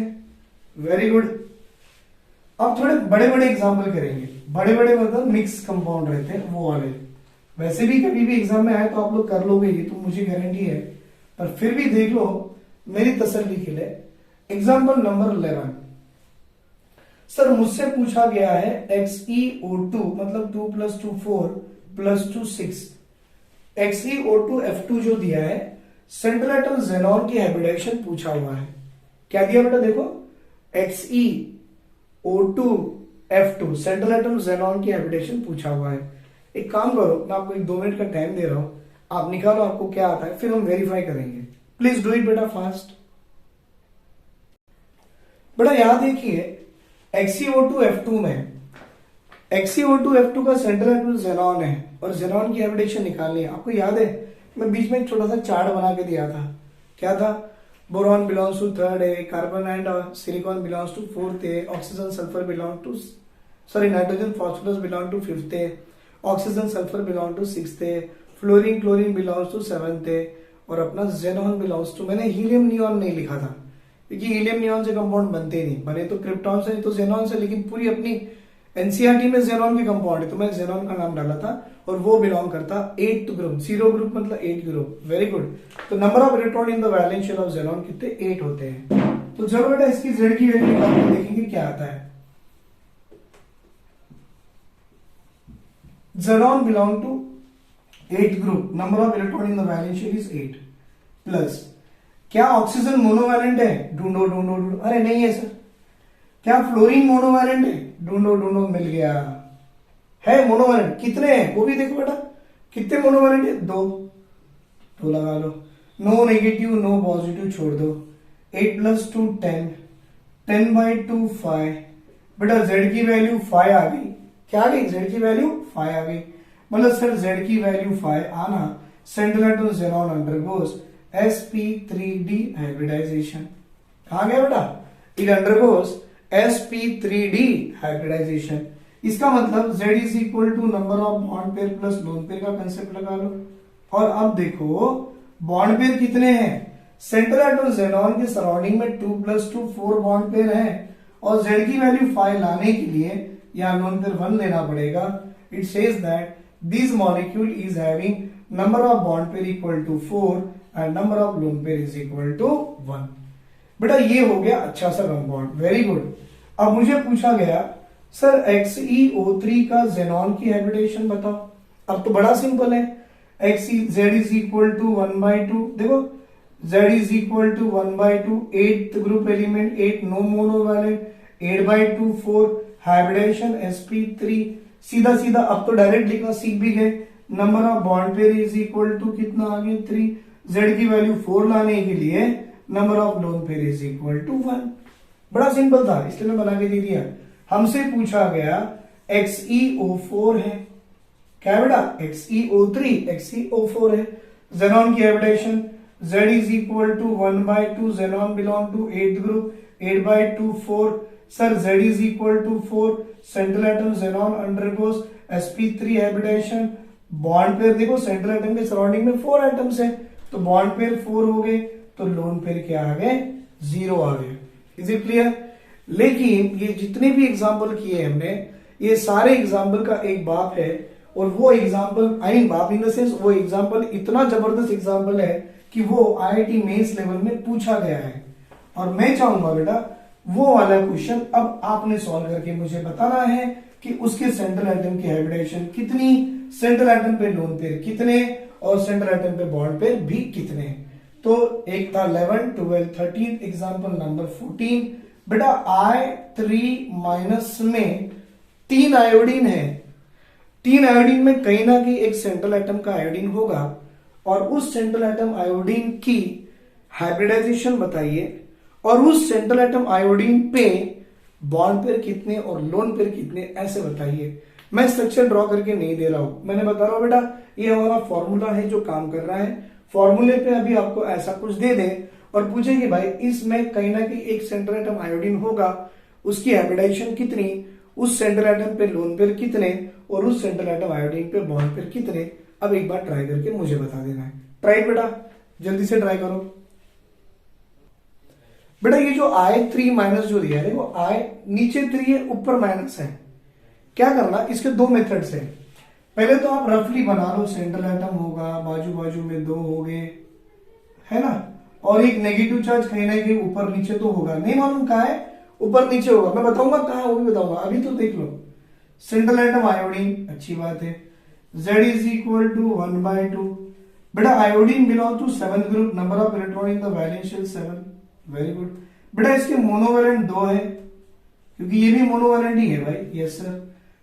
Very good. अब थोड़े बड़े बड़े एग्जांपल करेंगे। बड़े बड़े मतलब मिक्स कंपाउंड रहते हैं वो वाले। वैसे भी कभी भी एग्जाम में आए तो आप लोग कर लोगे, ये तो मुझे गारंटी है, पर फिर भी देख लो मेरी तसल्ली के लिए। एग्जाम्पल नंबर 11, सर मुझसे पूछा गया है XeO2 मतलब 2 + 2 4 + 2 6, XeO2F2 जो दिया है, सेंट्रल एटम जेनॉन की हाइब्रिडेशन पूछा हुआ है। क्या दिया बेटा देखो, XeO2F2 सेंट्रल एटम जेनॉन की हाइब्रिडेशन पूछा हुआ है। एक काम करो, मैं आपको 2 मिनट का टाइम दे रहा हूं, आप निकालो आपको क्या आता है, फिर हम वेरीफाई करेंगे। प्लीज डू इट बेटा फास्ट। बेटा याद देखिए XeO2F2 में XeO2F2 का सेंट्रल एटम जेनॉन है और जेनॉन की हाइब्रिडेशन निकालनी है। आपको याद है मैं बीच में एक छोटा सा चार्ट बना के दिया था। क्या था, boron belongs to 3rd A, carbon and silicon belongs to 4th A, oxygen sulphur belong to nitrogen phosphorus belong to 5th A, oxygen sulphur belong to 6th A, fluorine chlorine belongs to 7th A, और अपना xenon belongs to, मैंने helium neon नहीं लिखा था क्योंकि helium neon से compound बनते ही नहीं, बने तो क्रिप्टॉन से तो जेनॉन से, लेकिन पूरी अपनी एनसीईआरटी में जेनॉन के कंपाउंड है, तो मैं जेनॉन का नाम डाला था और वो बिलोंग करता 8th ग्रुप, 0 ग्रुप मतलब 8 ग्रुप। Very good. तो number of electron in the valence shell of xenon कितने 8 होते हैं। तो चलो बेटा इसकी जेड की वैल्यू निकाल के देखेंगे क्या आता है। Xenon belong to 8th group, number of electron in the valence shell is 8 plus क्या ऑक्सीजन मोनोवैलेंट है, ढूंढो ढूंढो ढूंढो, अरे नहीं है सर। क्या फ्लोरीन मोनोवैलेंट है, ढूंढो ढूंढो, मिल गया है मोनोवैलेंट। कितने हैं वो भी देखो बेटा, कितने मोनोवैलेंट है, 2, तो लगा लो। नो नेगेटिव नो पॉजिटिव छोड़ दो, 8 + 2 10, 10/2 5। बेटा जेड की वैल्यू 5 आ गई, क्या आ गई, जेड की वैल्यू 5 आ गई। मतलब सर जेड की वैल्यू 5 आना, central atom xenon undergoes sp3d hybridisation. कहा गया बेटा, इट अंडरगोज sp3d हाइब्रिडाइजेशन। इसका मतलब z is equal to number of bond pair plus lone pair का कंसेप्ट लगा लो। और अब देखो बॉन्ड पेयर कितने हैं, सेंट्रल एटम जेनॉन के सराउंडिंग में 2 + 2 4 बॉन्ड पेयर है, और z की वैल्यू 5 लाने के लिए यहां लोन पेयर 1 लेना पड़ेगा। It says that this molecule is having number of bond pair equal to 4 and number of lone pair is equal to 1। बेटा ये हो गया अच्छा सा कंपाउंड, वेरी गुड। अब मुझे पूछा गया सर XeO3 का जेनॉन की हाइब्रिडेशन बताओ। अब तो बड़ा सिंपल है, z इज इक्वल टू 1/2, देखो z is equal to 1/2, 8th group element 8, no monovalent, 8/2 4 hybridisation sp3। सीधा सीधा अब तो डायरेक्ट लिखना सीख भी गए। Number of bond pair is equal to कितना आ गया 3, z की वैल्यू 4 लाने के लिए number of lone pair is equal to 1। बड़ा सिंपल था, इसलिए मैं बना के दे दिया। हमसे पूछा गया XeO4 है, क्या बेटा XeO3, XeO4 है। जेनॉन की hybridisation z is equal to 1/2, xenon belong to 8th group, 8/2 4। Sir z is equal to 4, central atom xenon undergoes sp3 hybridisation. Bond pair देखो सेंट्रल एटम के सराउंडिंग में 4 एटम्स है, तो बॉन्ड पेयर 4 हो गए, तो लोन पेयर क्या आ गए, 0 आ गए। Is it clear. लेकिन ये जितने भी एग्जाम्पल किए हमने, ये सारे एग्जाम्पल का एक बाप है, और वो एग्जाम्पल आई मीन बाप इन द सेंस वो एग्जाम्पल इतना जबरदस्त एग्जाम्पल है कि वो IIT मेंस लेवल में पूछा गया है। और मैं चाहूंगा बेटा वो वाला क्वेश्चन अब आपने सॉल्व करके मुझे बताना है कि उसके सेंट्रल एटम की हाइब्रिडेशन कितनी, सेंट्रल एटम पे लोन पेयर कितने, और सेंट्रल एटम पे बॉन्ड पेयर भी कितने। तो एक था 11, 12, 13, एग्जाम्पल नंबर 14। बेटा I3- में 3 आयोडीन है, 3 आयोडीन में कहीं ना कहीं एक सेंट्रल एटम का आयोडीन होगा, और उस सेंट्रल एटम आयोडीन की हाइब्रिडाइजेशन बताइए, और उस सेंट्रल एटम आयोडीन पे बॉन्ड पेयर कितने और लोन पेयर कितने, ऐसे बताइए। मैं स्ट्रक्चर ड्रॉ करके नहीं दे रहा हूं, मैंने बता रहा हूं बेटा ये हमारा फॉर्मूला है जो काम कर रहा है। फॉर्मूले पे अभी आपको ऐसा कुछ दे दे और पूछे कि भाई इसमें कहीं ना कहीं एक सेंट्रल एटम आयोडीन होगा, उसकी हाइब्रिडाइजेशन कितनी, उस सेंट्रल एटम पे लोन पेयर कितने, और उस सेंट्रल एटम आयोडीन पे बॉन्ड पेयर कितने। अब एक बार ट्राई करके मुझे बता देना है। ट्राई बेटा जल्दी से ट्राई करो। बेटा ये जो I3- जो दिया है वो I नीचे 3 है ऊपर माइनस है। क्या करना, इसके 2 मेथड्स है। पहले तो आप रफली बना लो, सेंट्रल एटम होगा, बाजू बाजू में 2 हो गए, है ना, और एक नेगेटिव चार्ज कहीं ना कहीं ऊपर नीचे तो होगा, नहीं मालूम कहाँ है, ऊपर नीचे होगा, मैं बताऊंगा कहाँ है वो भी बताऊंगा, अभी तो देख लो। सेंट्रल एटम आयोडीन, अच्छी बात है। Z is equal to 1/2। बेटा iodine belong to 7th group, number of electron in the valence shell 7, very good. बेटा इसके मोनोवैलेंट 2 है, क्योंकि ये भी मोनोवैलेंट ही है भाई, यस सर।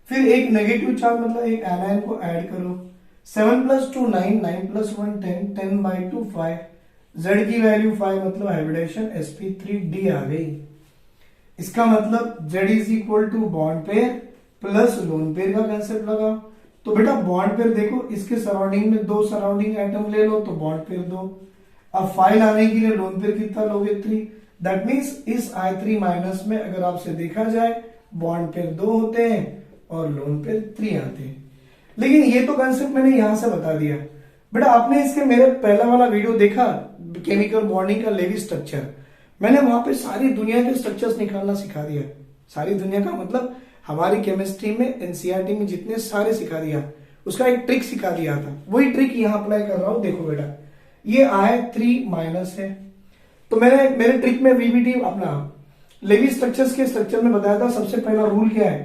फिर एक नेगेटिव चार्ज मतलब एक एनायन को ऐड करो, 7 + 2 9, 9 + 1 10, 10/2 5। Z की वैल्यू 5 मतलब हाइब्रिडेशन sp3d आ गई। इसका मतलब Z is equal to bond pair plus lone pair का कंसेप्ट लगाओ। तो बेटा बॉन्ड पेयर देखो, इसके सराउंडिंग में 2 सराउंडिंग एटम ले लो तो बॉन्ड पेयर 2। अब 5 लाने के लिए लोन पेयर कितना लोगे, 3। दैट मीन्स इस I3- में अगर आपसे देखा जाए बॉन्ड पेयर 2 होते हैं और लोन पेयर 3 आते हैं। लेकिन ये तो कंसेप्ट मैंने यहां से बता दिया। बेटा आपने इसके मेरे पहला वाला वीडियो देखा केमिकल बॉन्डिंग का लेवी स्ट्रक्चर, मैंने वहां पे सारी दुनिया के स्ट्रक्चर्स निकालना सिखा दिया। सारी दुनिया का मतलब हमारी केमिस्ट्री में एनसीईआरटी में जितने सारे सिखा दिया, उसका एक ट्रिक सिखा दिया था। वही ट्रिक यहां अप्लाई कर रहा हूं। देखो बेटा, ये आय 3 माइनस है, तो मैंने मेरे ट्रिक में वीबीटी अपना लेवी स्ट्रक्चर्स के स्ट्रक्चर में बताया था। सबसे पहला रूल क्या है,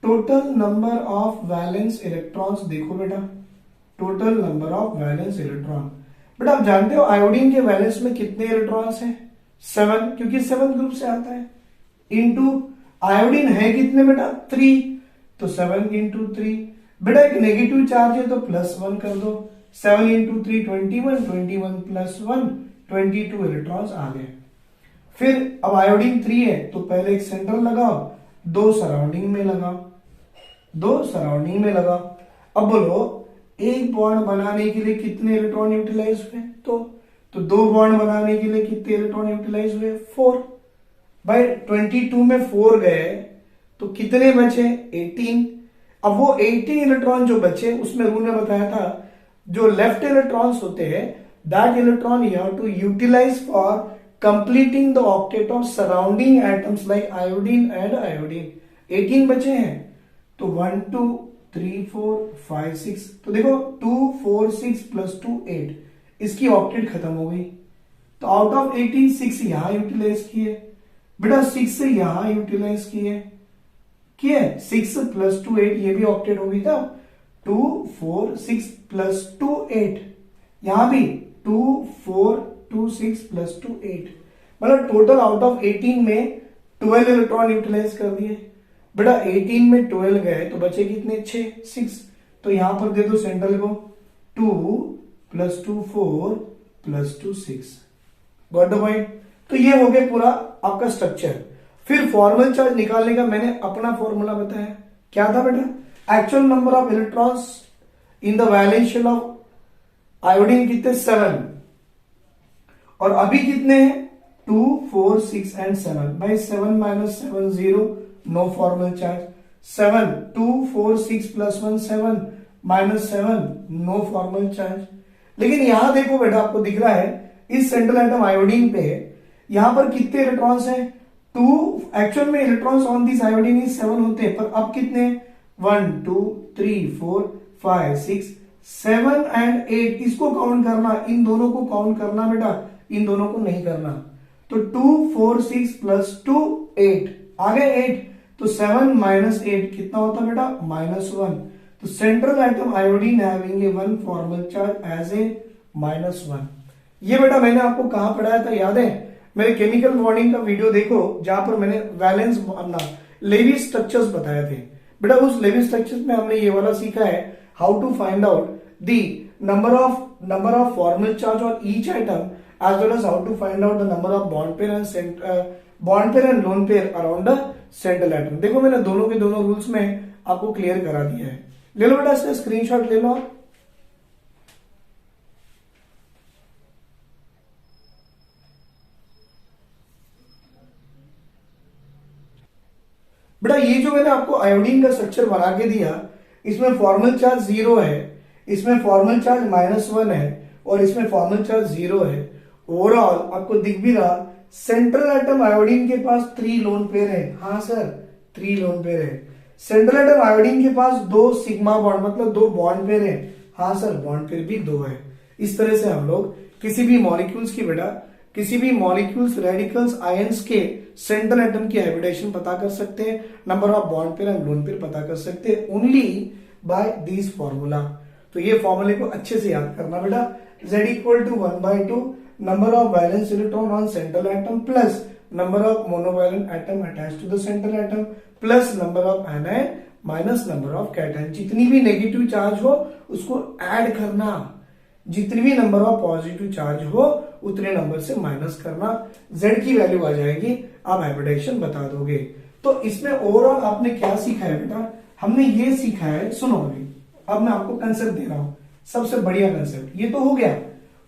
total number of valence electrons. देखो बेटा, total number of valence electron. बेटा आप जानते हो आयोडीन के वैलेंस में कितने इलेक्ट्रॉन्स हैं, 7, क्योंकि 7 ग्रुप से आता है। इनटू आयोडीन है कितने बेटा, 3, तो 7 इंटू 3। बेटा एक नेगेटिव चार्ज है तो +1 कर दो, 7 इंटू 3 21, 21 प्लस 1 22 इलेक्ट्रॉन्स आ गए। फिर अब आयोडीन 3 है तो पहले एक सेंटर लगाओ, 2 सराउंडिंग में लगाओ, 2 सराउंडिंग में लगाओ। अब बोलो एक बॉन्ड बनाने के लिए कितने इलेक्ट्रॉन यूटिलाइज हुए, तो 2 बॉन्ड बनाने के लिए कितने इलेक्ट्रॉन यूटिलाइज हुए, 4। भाई 22 में 4 गए तो कितने बचे, 18। अब वो 18 इलेक्ट्रॉन जो बचे उसमें रूल ने बताया था जो लेफ्ट इलेक्ट्रॉन्स होते हैं that electron you have to utilise for completing the octet of surrounding atoms like iodine and iodine. 18 बचे हैं तो 1 2 3 4 5 6, तो देखो 2 4 6 प्लस 2 8, इसकी ऑक्टेट खत्म हो गई। तो आउट ऑफ 18 6 यहां यूटिलाइज किए, बेटा 6 यहां यूटिलाइज किए 6 प्लस 2 8, ये भी ऑक्टेट हो गई था। 2 4 6 प्लस 2 8, यहां भी 2 4 2 6 प्लस 2 8, मतलब टोटल आउट ऑफ 18 में 12 इलेक्ट्रॉन यूटिलाइज कर दिए। बेटा 18 में 12 गए तो बचे कितने, 6, तो यहां पर दे दो सेंट्रल को, 2 plus 2 4 plus 2 6। Got the point. तो ये हो गया पूरा आपका स्ट्रक्चर। फिर फॉर्मल चार्ज निकालने का मैंने अपना फॉर्मूला बताया, क्या था बेटा, actual number of electrons in the valence shell of iodine कितने, 7, और अभी कितने हैं, 2 4 6 एंड 7। भाई 7 minus 7 0, no formal charge. 7 2 4 6 plus 1 7 minus 7, no formal charge. लेकिन यहां देखो बेटा, आपको दिख रहा है इस सेंट्रल एटम आयोडीन पे यहां पर कितने इलेक्ट्रॉन्स हैं, 2। एक्चुअल में इलेक्ट्रॉन्स ऑन दिस आयोडीन 7 होते हैं, पर अब कितने, 1 2 3 4 5 6 7 एंड 8। इसको काउंट करना, इन दोनों को काउंट करना बेटा, इन दोनों को नहीं करना। तो 2 4 6 प्लस 2 8, आ गए 8, तो 7 माइनस 8 कितना होता बेटा, -1। तो central atom iodine having a 1 formal charge as a -1। ये बेटा मैंने आपको कहां पढ़ाया था, याद है, मेरे केमिकल बॉन्डिंग का वीडियो देखो जहां पर मैंने वैलेंस लेवी स्ट्रक्चर्स बताए थे। बेटा उस लेवी स्ट्रक्चर्स में हमने ये वाला सीखा है, how to find out the number of formal charge on each item as well as how to find out the number of bond pair and lone pair around the central atom। देखो मैंने दोनों के दोनों rules में आपको clear करा दिया है। ले लो बेटा इसका स्क्रीनशॉट ले लो। बेटा ये जो मैंने आपको आयोडीन का स्ट्रक्चर बना के दिया, इसमें फॉर्मल चार्ज 0 है, इसमें फॉर्मल चार्ज -1 है और इसमें फॉर्मल चार्ज 0 है। ओवरऑल आपको दिख भी रहा, सेंट्रल एटम आयोडीन के पास 3 लोन पेयर है, हाँ सर 3 लोन पेयर है। सेंट्रल एटम आयोडीन के पास 2 सिग्मा बॉन्ड मतलब 2 बॉन्ड पेयर है, हाँ सर बॉन्ड पेयर भी 2 है। इस तरह से हम लोग किसी भी मॉलिक्यूल्स की बेटा, किसी भी मॉलिक्यूल्स रेडिकल्स आयंस के सेंट्रल एटम की हाइब्रिडेशन पता कर सकते हैं, number of bond pair and lone pair पता कर सकते हैं ओनली बाय दिस फॉर्मूला। तो ये फॉर्मूले को अच्छे से याद करना बेटा, Z equal to 1/2 number of valence electron on central atom plus number of monovalent atom attached to the central atom plus number of anion minus number of cation। जितनी भी नेगेटिव चार्ज हो उसको ऐड करना, जितनी भी number of positive charge हो उतने number से माइनस करना, Z की वैल्यू आ जाएगी, आप हाइब्रिडेशन बता दोगे। तो इसमें ओवरऑल आपने क्या सीखा है बेटा, हमने ये सीखा है, सुनो अभी, अब मैं आपको कंसेप्ट दे रहा हूं, सबसे बढ़िया कंसेप्ट। ये तो हो गया,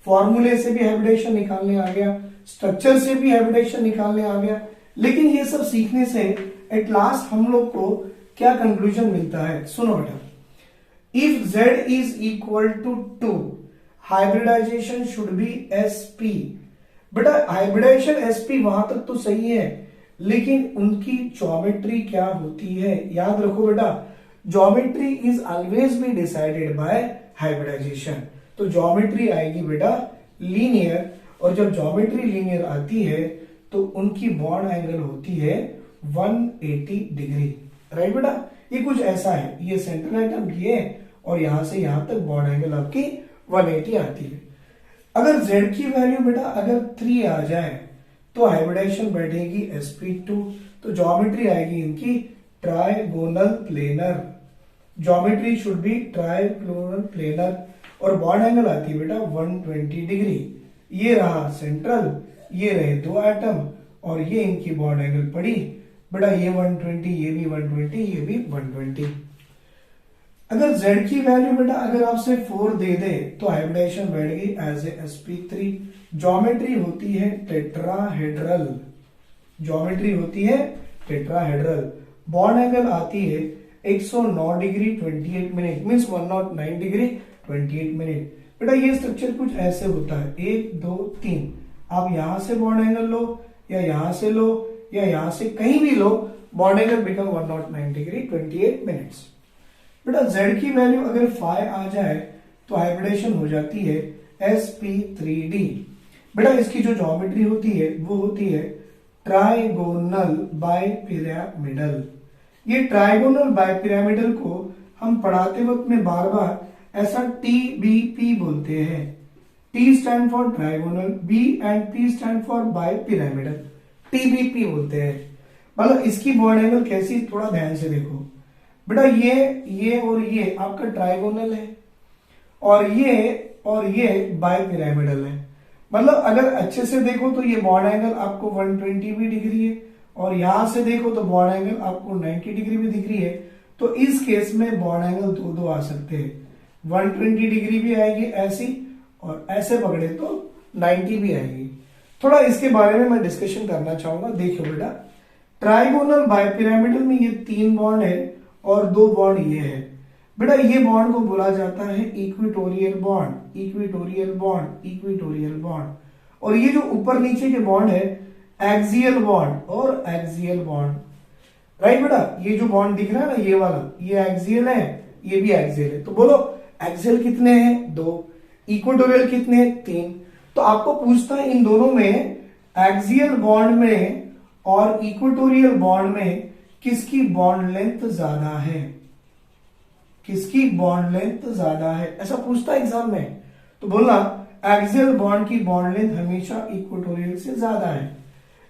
फॉर्मूले से भी हाइब्रिडेशन निकालने आ गया, स्ट्रक्चर से भी हाइब्रिडेशन निकालने आ गया, लेकिन ये सब सीखने से एट लास्ट हम लोग को क्या कंक्लूजन मिलता है, सुनो बेटा, if Z is equal to 2 hybridisation should be SP, बेटा हाइब्रिडाइजेशन sp वहां तक तो सही है, लेकिन उनकी ज्योमेट्री क्या होती है, याद रखो बेटा, geometry is always be decided by hybridisation. तो ज्योमेट्री आएगी बेटा लीनियर, और जब ज्योमेट्री लीनियर आती है तो उनकी बॉन्ड एंगल होती है 180 डिग्री। राइट बेटा, ये कुछ ऐसा है, ये सेंट्रल एटम ये और यहां से यहां तक बॉन्ड एंगल आपकी 180 आती है। अगर z की वैल्यू बेटा अगर 3 आ जाए तो हाइब्रिडाइजेशन बैठेगी sp2, तो ज्योमेट्री आएगी इनकी trigonal planar, geometry should be trigonal planar, और बॉन्ड एंगल आती है बेटा 120 डिग्री। ये रहा सेंट्रल, ये रहे दो एटम, और ये इनकी बॉन्ड एंगल पड़ी बेटा ये 120, ये भी 120, ये भी 120। अगर z की वैल्यू बेटा अगर आपसे 4 दे दे तो हाइब्रिडाइजेशन बैठ गई एज ए sp3। ज्योमेट्री होती है टेट्राहेड्रल, ज्योमेट्री होती है टेट्राहेड्रल, बॉन्ड एंगल आती है 109 degree 28 minute, means 109 degree 28 minute. बेटा ये स्ट्रक्चर कुछ ऐसे होता है, 1 2 3, आप यहां से बॉन्ड एंगल लो या यहां से लो या यहां से कहीं भी लो, bond angle become 109 degree 28 minutes. बेटा z की वैल्यू अगर 5 आ जाए तो हाइब्रिडेशन हो जाती है sp3d। बेटा इसकी जो ज्योमेट्री होती है वो होती है ट्राइगोनल बाइपिरामिडल। ये ट्राइगोनल बाइपिरामिडल को हम पढ़ाते वक्त में बार बार ऐसा TBP बोलते हैं। T stand for trigonal, B and P stand for bipyramidal, TBP बोलते हैं। मतलब इसकी बॉन्ड एंगल कैसी, थोड़ा ध्यान से देखो बेटा, ये और ये आपका ट्राइगोनल है और ये बाइपिरामिडल है। मतलब अगर अच्छे से देखो तो ये बॉन्ड एंगल आपको 120 भी दिख रही है, और यहां से देखो तो बॉन्ड एंगल आपको 90 डिग्री भी दिख रही है। तो इस केस में बॉन्ड एंगल दो आ सकते हैं, 120 डिग्री भी आएगी ऐसी, और ऐसे पकड़े तो 90 भी आएगी। थोड़ा इसके बारे में मैं डिस्कशन करना चाहूंगा। देखो बेटा, ट्राइगोनल बाइपिरामिडल में ये 3 बॉन्ड है और 2 बॉन्ड ये है। बेटा ये बॉन्ड को बोला जाता है equatorial bond, equatorial bond, equatorial bond. और ये जो ऊपर नीचे के बॉन्ड है एक्सियल बॉन्ड और एक्सियल बॉन्ड। राइट बेटा, ये जो बॉन्ड दिख रहा है ना ये वाला, ये एक्सियल है, ये भी एक्सियल है। तो बोलो एक्सियल कितने हैं? 2। इक्वेटोरियल कितने हैं? 3। तो आपको पूछता है इन दोनों में, एक्सियल बॉन्ड में और इक्वेटोरियल बॉन्ड में किसकी बॉन्ड लेंथ ज्यादा है, किसकी बॉन्ड लेंथ ज्यादा है, ऐसा पूछता है एग्जाम में। तो बोलना एक्सियल बॉन्ड की बॉन्ड लेंथ हमेशा इक्वेटोरियल से ज्यादा है।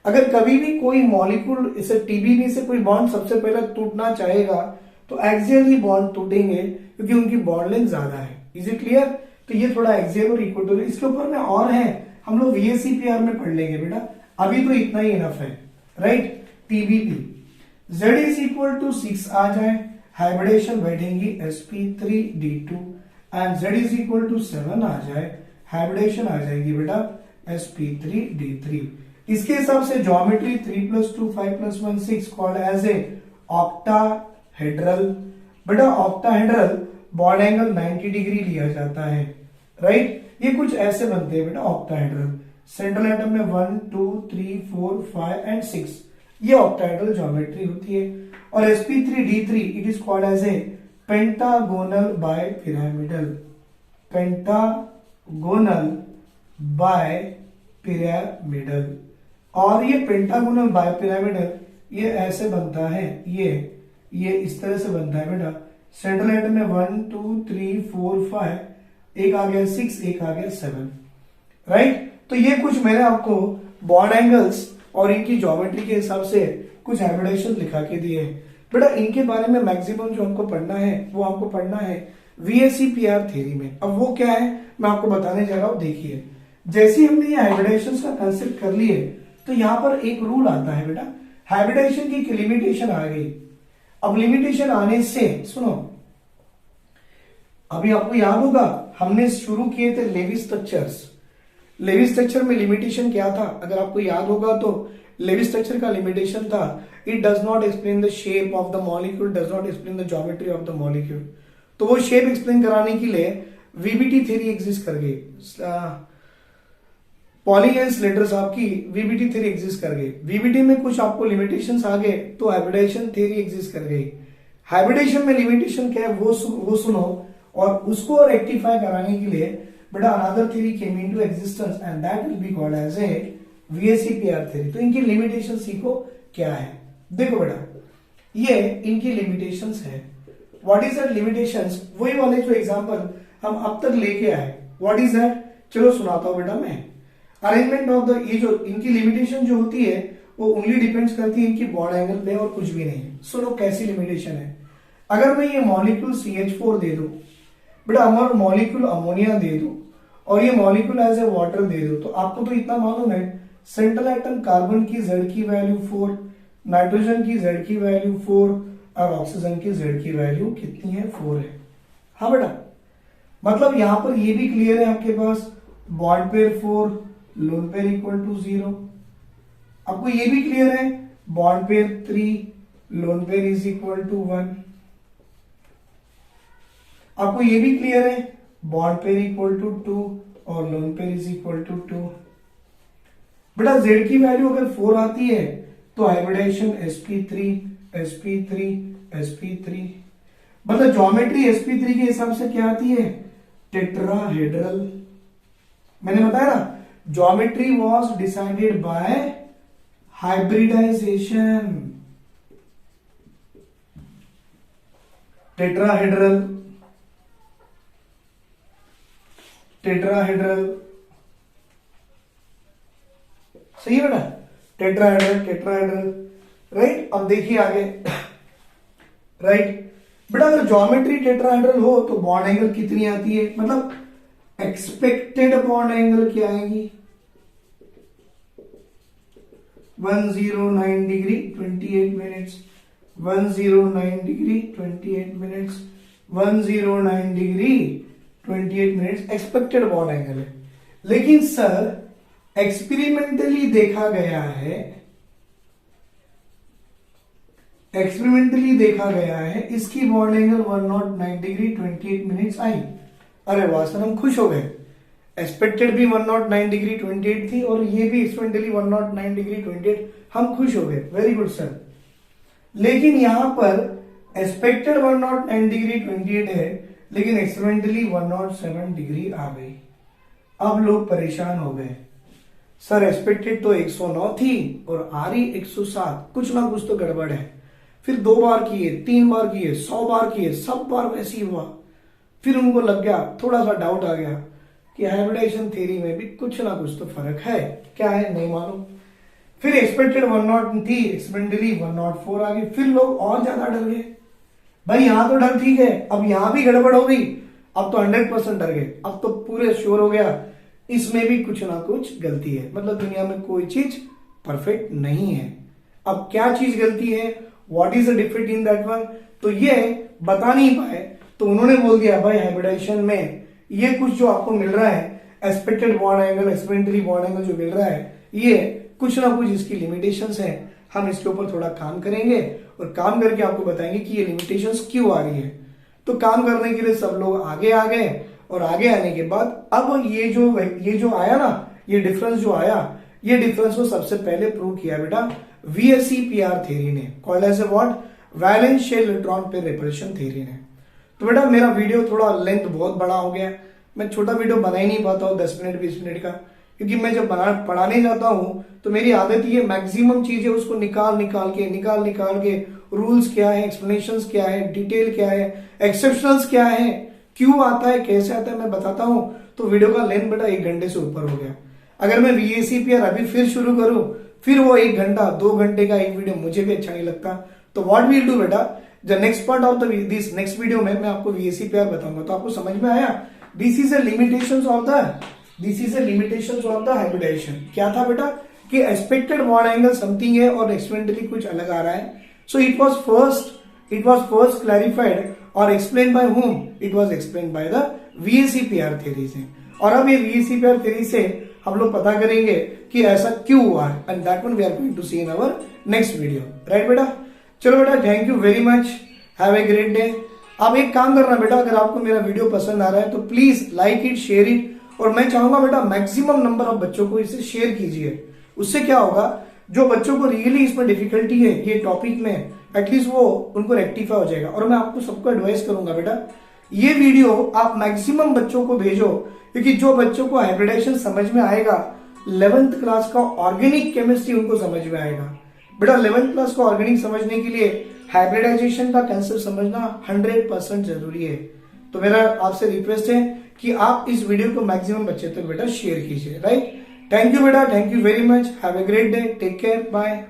अगर कभी भी कोई मॉलिक्यूल इसे TBP से कोई बॉन्ड सबसे पहले टूटना चाहेगा तो एक्सियल ही बॉन्ड टूटेंगे, क्योंकि उनकी बॉन्ड लेंथ ज्यादा है। Is it clear? तो ये थोड़ा एक्सियल और इक्वेटोरियल, इसके ऊपर में और है, हम लोग VSEPR में पढ़ लेंगे बेटा, अभी तो इतना ही इनफ है। Right, TBP z is equal to 6 आ जाए, हाइब्रिडेशन बैठेंगी sp3d2, and z is equal to 7 आ जाए, हाइब्रिडेशन आ जाएगी बेटा sp3d3। इसके हिसाब से geometry 3 + 2 5 + 1 6 called as a octahedral. बेटा ऑक्टाहेड्रल बॉन्ड एंगल 90 डिग्री लिया जाता है। राइट, ये कुछ ऐसे बनते हैं बेटा ऑक्टाहेड्रल। सेंट्रल एटम में 1 2 3 4 5 एंड 6, ये ऑक्टाहेड्रल ज्योमेट्री होती है। और sp3d3 it is called as a pentagonal bipyramidal, pentagonal bipyramidal. और ये पेंटागोनल बाइपिरामिडल ये ऐसे बनता है, ये इस तरह से बनता है बेटा। सेंट्रल एटम में 1 2 3 4 5, एक आ गया 6, एक आ गया 7। राइट, तो ये कुछ मैंने आपको बॉन्ड एंगल्स और इनकी ज्योमेट्री के हिसाब से कुछ हाइब्रिडेशन लिखा के दिए हैं। बेटा इनके बारे में मैक्सिमम जो हमको पढ़ना है वो हमको पढ़ना है VSEPR थ्योरी में। अब वो क्या है मैं आपको बताने जा रहा हूं। देखिए, जैसे ही हमने ये हाइब्रिडेशन का कंसेप्ट कर लिए तो यहां पर एक रूल आता है बेटा, हाइब्रिडेशन की एक लिमिटेशन आ गई। अब लिमिटेशन आने से सुनो, अभी आपको याद होगा हमने शुरू किए थे लेवी स्ट्रक्चर्स। लेवी स्ट्रक्चर में लिमिटेशन क्या था, अगर आपको याद होगा तो लेवी स्ट्रक्चर का लिमिटेशन था it does not explain the shape of the molecule, does not explain the geometry of the molecule. तो वो शेप एक्सप्लेन कराने के लिए VBT थ्योरी एग्जिस्ट कर गई। पॉलीगेंस लेटर्स आपकी वीबीटी थ्योरी एग्जिस्ट कर गई। वीबीटी में कुछ आपको लिमिटेशंस आ गए तो हाइब्रिडाइजेशन थ्योरी एग्जिस्ट कर गई। हाइब्रिडाइजेशन में लिमिटेशन क्या है वो सुनो, और उसको रेक्टिफाई कराने के लिए बेटा another theory came into existence and that will be called as a VSEPR theory. तो इनकी लिमिटेशन सीखो क्या है। देखो बेटा ये इनकी लिमिटेशंस है। व्हाट इज दैट लिमिटेशंस, वही वाले जो एग्जांपल हम अब तक लेके आए, व्हाट इज दैट, चलो सुनाता हूं बेटा मैं। अरेंजमेंट ऑफ द, ये जो इनकी लिमिटेशन जो होती है वो ओनली डिपेंड्स करती है इनकी बॉन्ड एंगल पे और कुछ भी नहीं। सुनो कैसी लिमिटेशन है। अगर मैं ये मॉलिक्यूल CH4 दे दूं बेटा, हमारा मॉलिक्यूल अमोनिया दे दूं और ये मॉलिक्यूल एज ए वाटर दे दूं, तो आपको तो इतना मालूम है सेंट्रल एटम कार्बन की Z की वैल्यू 4, नाइट्रोजन की Z की वैल्यू 4 और ऑक्सीजन की Z की वैल्यू कितनी है, 4 है। हाँ बेटा, मतलब यहां पर ये भी क्लियर है आपके पास, bond pair 4, lone pair equal to 0। आपको ये भी क्लियर है bond pair 3, lone pair is equal to 1। आपको ये भी क्लियर है बॉन्ड पेयर इक्वल टू 2 और lone pair is equal to 2। बेटा Z की वैल्यू अगर 4 आती है तो हाइब्रिडाइजेशन sp3 sp3 sp3, मतलब ज्योमेट्री sp3 के हिसाब से क्या आती है, टेट्राहेड्रल। मैंने बताया ना, geometry was decided by hybridisation. Tetrahedral tetrahedral, सही है बेटा, टेट्राहेड्रल टेट्राहेड्रल, राइट। अब देखिए आगे, राइट बेटा, अगर ज्योमेट्री टेट्राहेड्रल हो तो बॉन्ड एंगल कितनी आती है, मतलब एक्सपेक्टेड बॉन्ड एंगल क्या आएगी, 109 degree 28 minutes, 109 degree 28 minutes, 109 degree 28 minutes expected bond angle है। लेकिन सर एक्सपेरिमेंटली देखा गया है इसकी bond angle 109 degree 28 minutes I. अरे वाह सर, हम खुश हो गए। एक्सपेक्टेड भी 109 डिग्री 28 थी और ये भी एक्सपेरिमेंटली 109 डिग्री 28, हम खुश हो गए, वेरी गुड सर। लेकिन यहां पर एक्सपेक्टेड 109 डिग्री 28 है लेकिन एक्सपेरिमेंटली 107 डिग्री आ गई। अब लोग परेशान हो गए, सर एक्सपेक्टेड तो 109 थी और आ रही 107, कुछ ना कुछ तो गड़बड़ है। फिर 2 बार किए, 3 बार किए, 100 बार किए, सब बार वैसी हुआ। फिर उनको लग गया, थोड़ा सा डाउट आ गया कि हाइब्रिडाइजेशन थ्योरी में भी कुछ ना कुछ तो फर्क है, क्या है नहीं मालूम। फिर एक्सपेक्टेड 109 थी, एक्सपेक्टेडली 104 आ गई। फिर लोग और ज्यादा डर गए, भाई यहां तो डर ठीक है, अब यहां भी गड़बड़ हो गई, अब तो 100% डर गए, अब तो पूरे श्योर हो गया इसमें भी कुछ ना कुछ गलती है, मतलब दुनिया में कोई चीज परफेक्ट नहीं है। अब क्या चीज गलती है, what is the defect in that one, तो ये बता नहीं पाए, तो उन्होंने बोल दिया भाई हाइब्रिडाइजेशन में ये कुछ जो आपको मिल रहा है expected bond angle, experimentally bond angle जो मिल रहा है, ये कुछ ना कुछ इसकी लिमिटेशंस है। हम इसके ऊपर थोड़ा काम करेंगे और काम करके आपको बताएंगे कि ये लिमिटेशंस क्यों आ रही है। तो काम करने के लिए सब लोग आगे आ गए और आगे आने के बाद अब ये जो आया ना, ये डिफरेंस जो आया, ये डिफरेंस को सबसे पहले प्रूव किया बेटा VSEPR थ्योरी ने, called as a what, valence shell electron pair repulsion theory ने। तो बेटा मेरा वीडियो थोड़ा लेंथ बहुत बड़ा हो गया, मैं छोटा वीडियो बना ही नहीं पाता हूँ 10 मिनट 20 मिनट का, क्योंकि मैं जब पढ़ाने जाता हूँ तो मेरी आदत ये मैक्सिमम चीजें उसको निकाल के रूल्स क्या है, एक्सप्लेनेशंस क्या है, डिटेल क्या है, एक्सेप्शनल्स क्या है, क्यों आता है, कैसे आता है, मैं बताता हूँ। तो वीडियो का लेंथ बेटा 1 घंटे से ऊपर हो गया। अगर मैं VSEPR अभी फिर शुरू करूं, फिर वो 1 घंटा 2 घंटे का एक वीडियो मुझे भी अच्छा नहीं लगता। तो व्हाट वील डू बेटा, the next part of this next video में मैं आपको VSEPR बताऊंगा। तो आपको समझ में आया, this is a limitations of the hybridization. क्या था बेटा कि एक्सपेक्टेड बॉन्ड एंगल समथिंग है और एक्सपेरिमेंटली कुछ अलग आ रहा है। So it was first clarified और explain by whom? It was explain by the VSEPR theory से। और अब ये VSEPR थ्योरी से हम लोग पता करेंगे कि ऐसा क्यों हुआ, and that one we are going to see in our next video, right बेटा। चलो बेटा, thank you very much, have a great day. आप एक काम करना बेटा, अगर आपको मेरा वीडियो पसंद आ रहा है तो please like it, share it और मैं चाहूंगा बेटा मैक्सिमम नंबर ऑफ बच्चों को इसे शेयर कीजिए। उससे क्या होगा, जो बच्चों को रियली इसमें डिफिकल्टी है ये टॉपिक में, एटलीस्ट वो उनको रेक्टिफाई हो जाएगा। और मैं आपको सबको एडवाइस करूंगा बेटा ये वीडियो आप मैक्सिमम बच्चों को भेजो, क्योंकि जो बच्चों को हाइब्रिडाइजेशन समझ में आएगा 11th क्लास का ऑर्गेनिक केमिस्ट्री उनको समझ में आएगा। बेटा 11th क्लास को ऑर्गेनिक समझने के लिए हाइब्रिडाइजेशन का कंसेप्ट समझना 100% जरूरी है। तो मेरा आपसे रिक्वेस्ट है कि आप इस वीडियो को मैक्सिमम बच्चे तक बेटा शेयर कीजिए। राइट, थैंक यू बेटा, thank you very much, have a great day, take care, bye.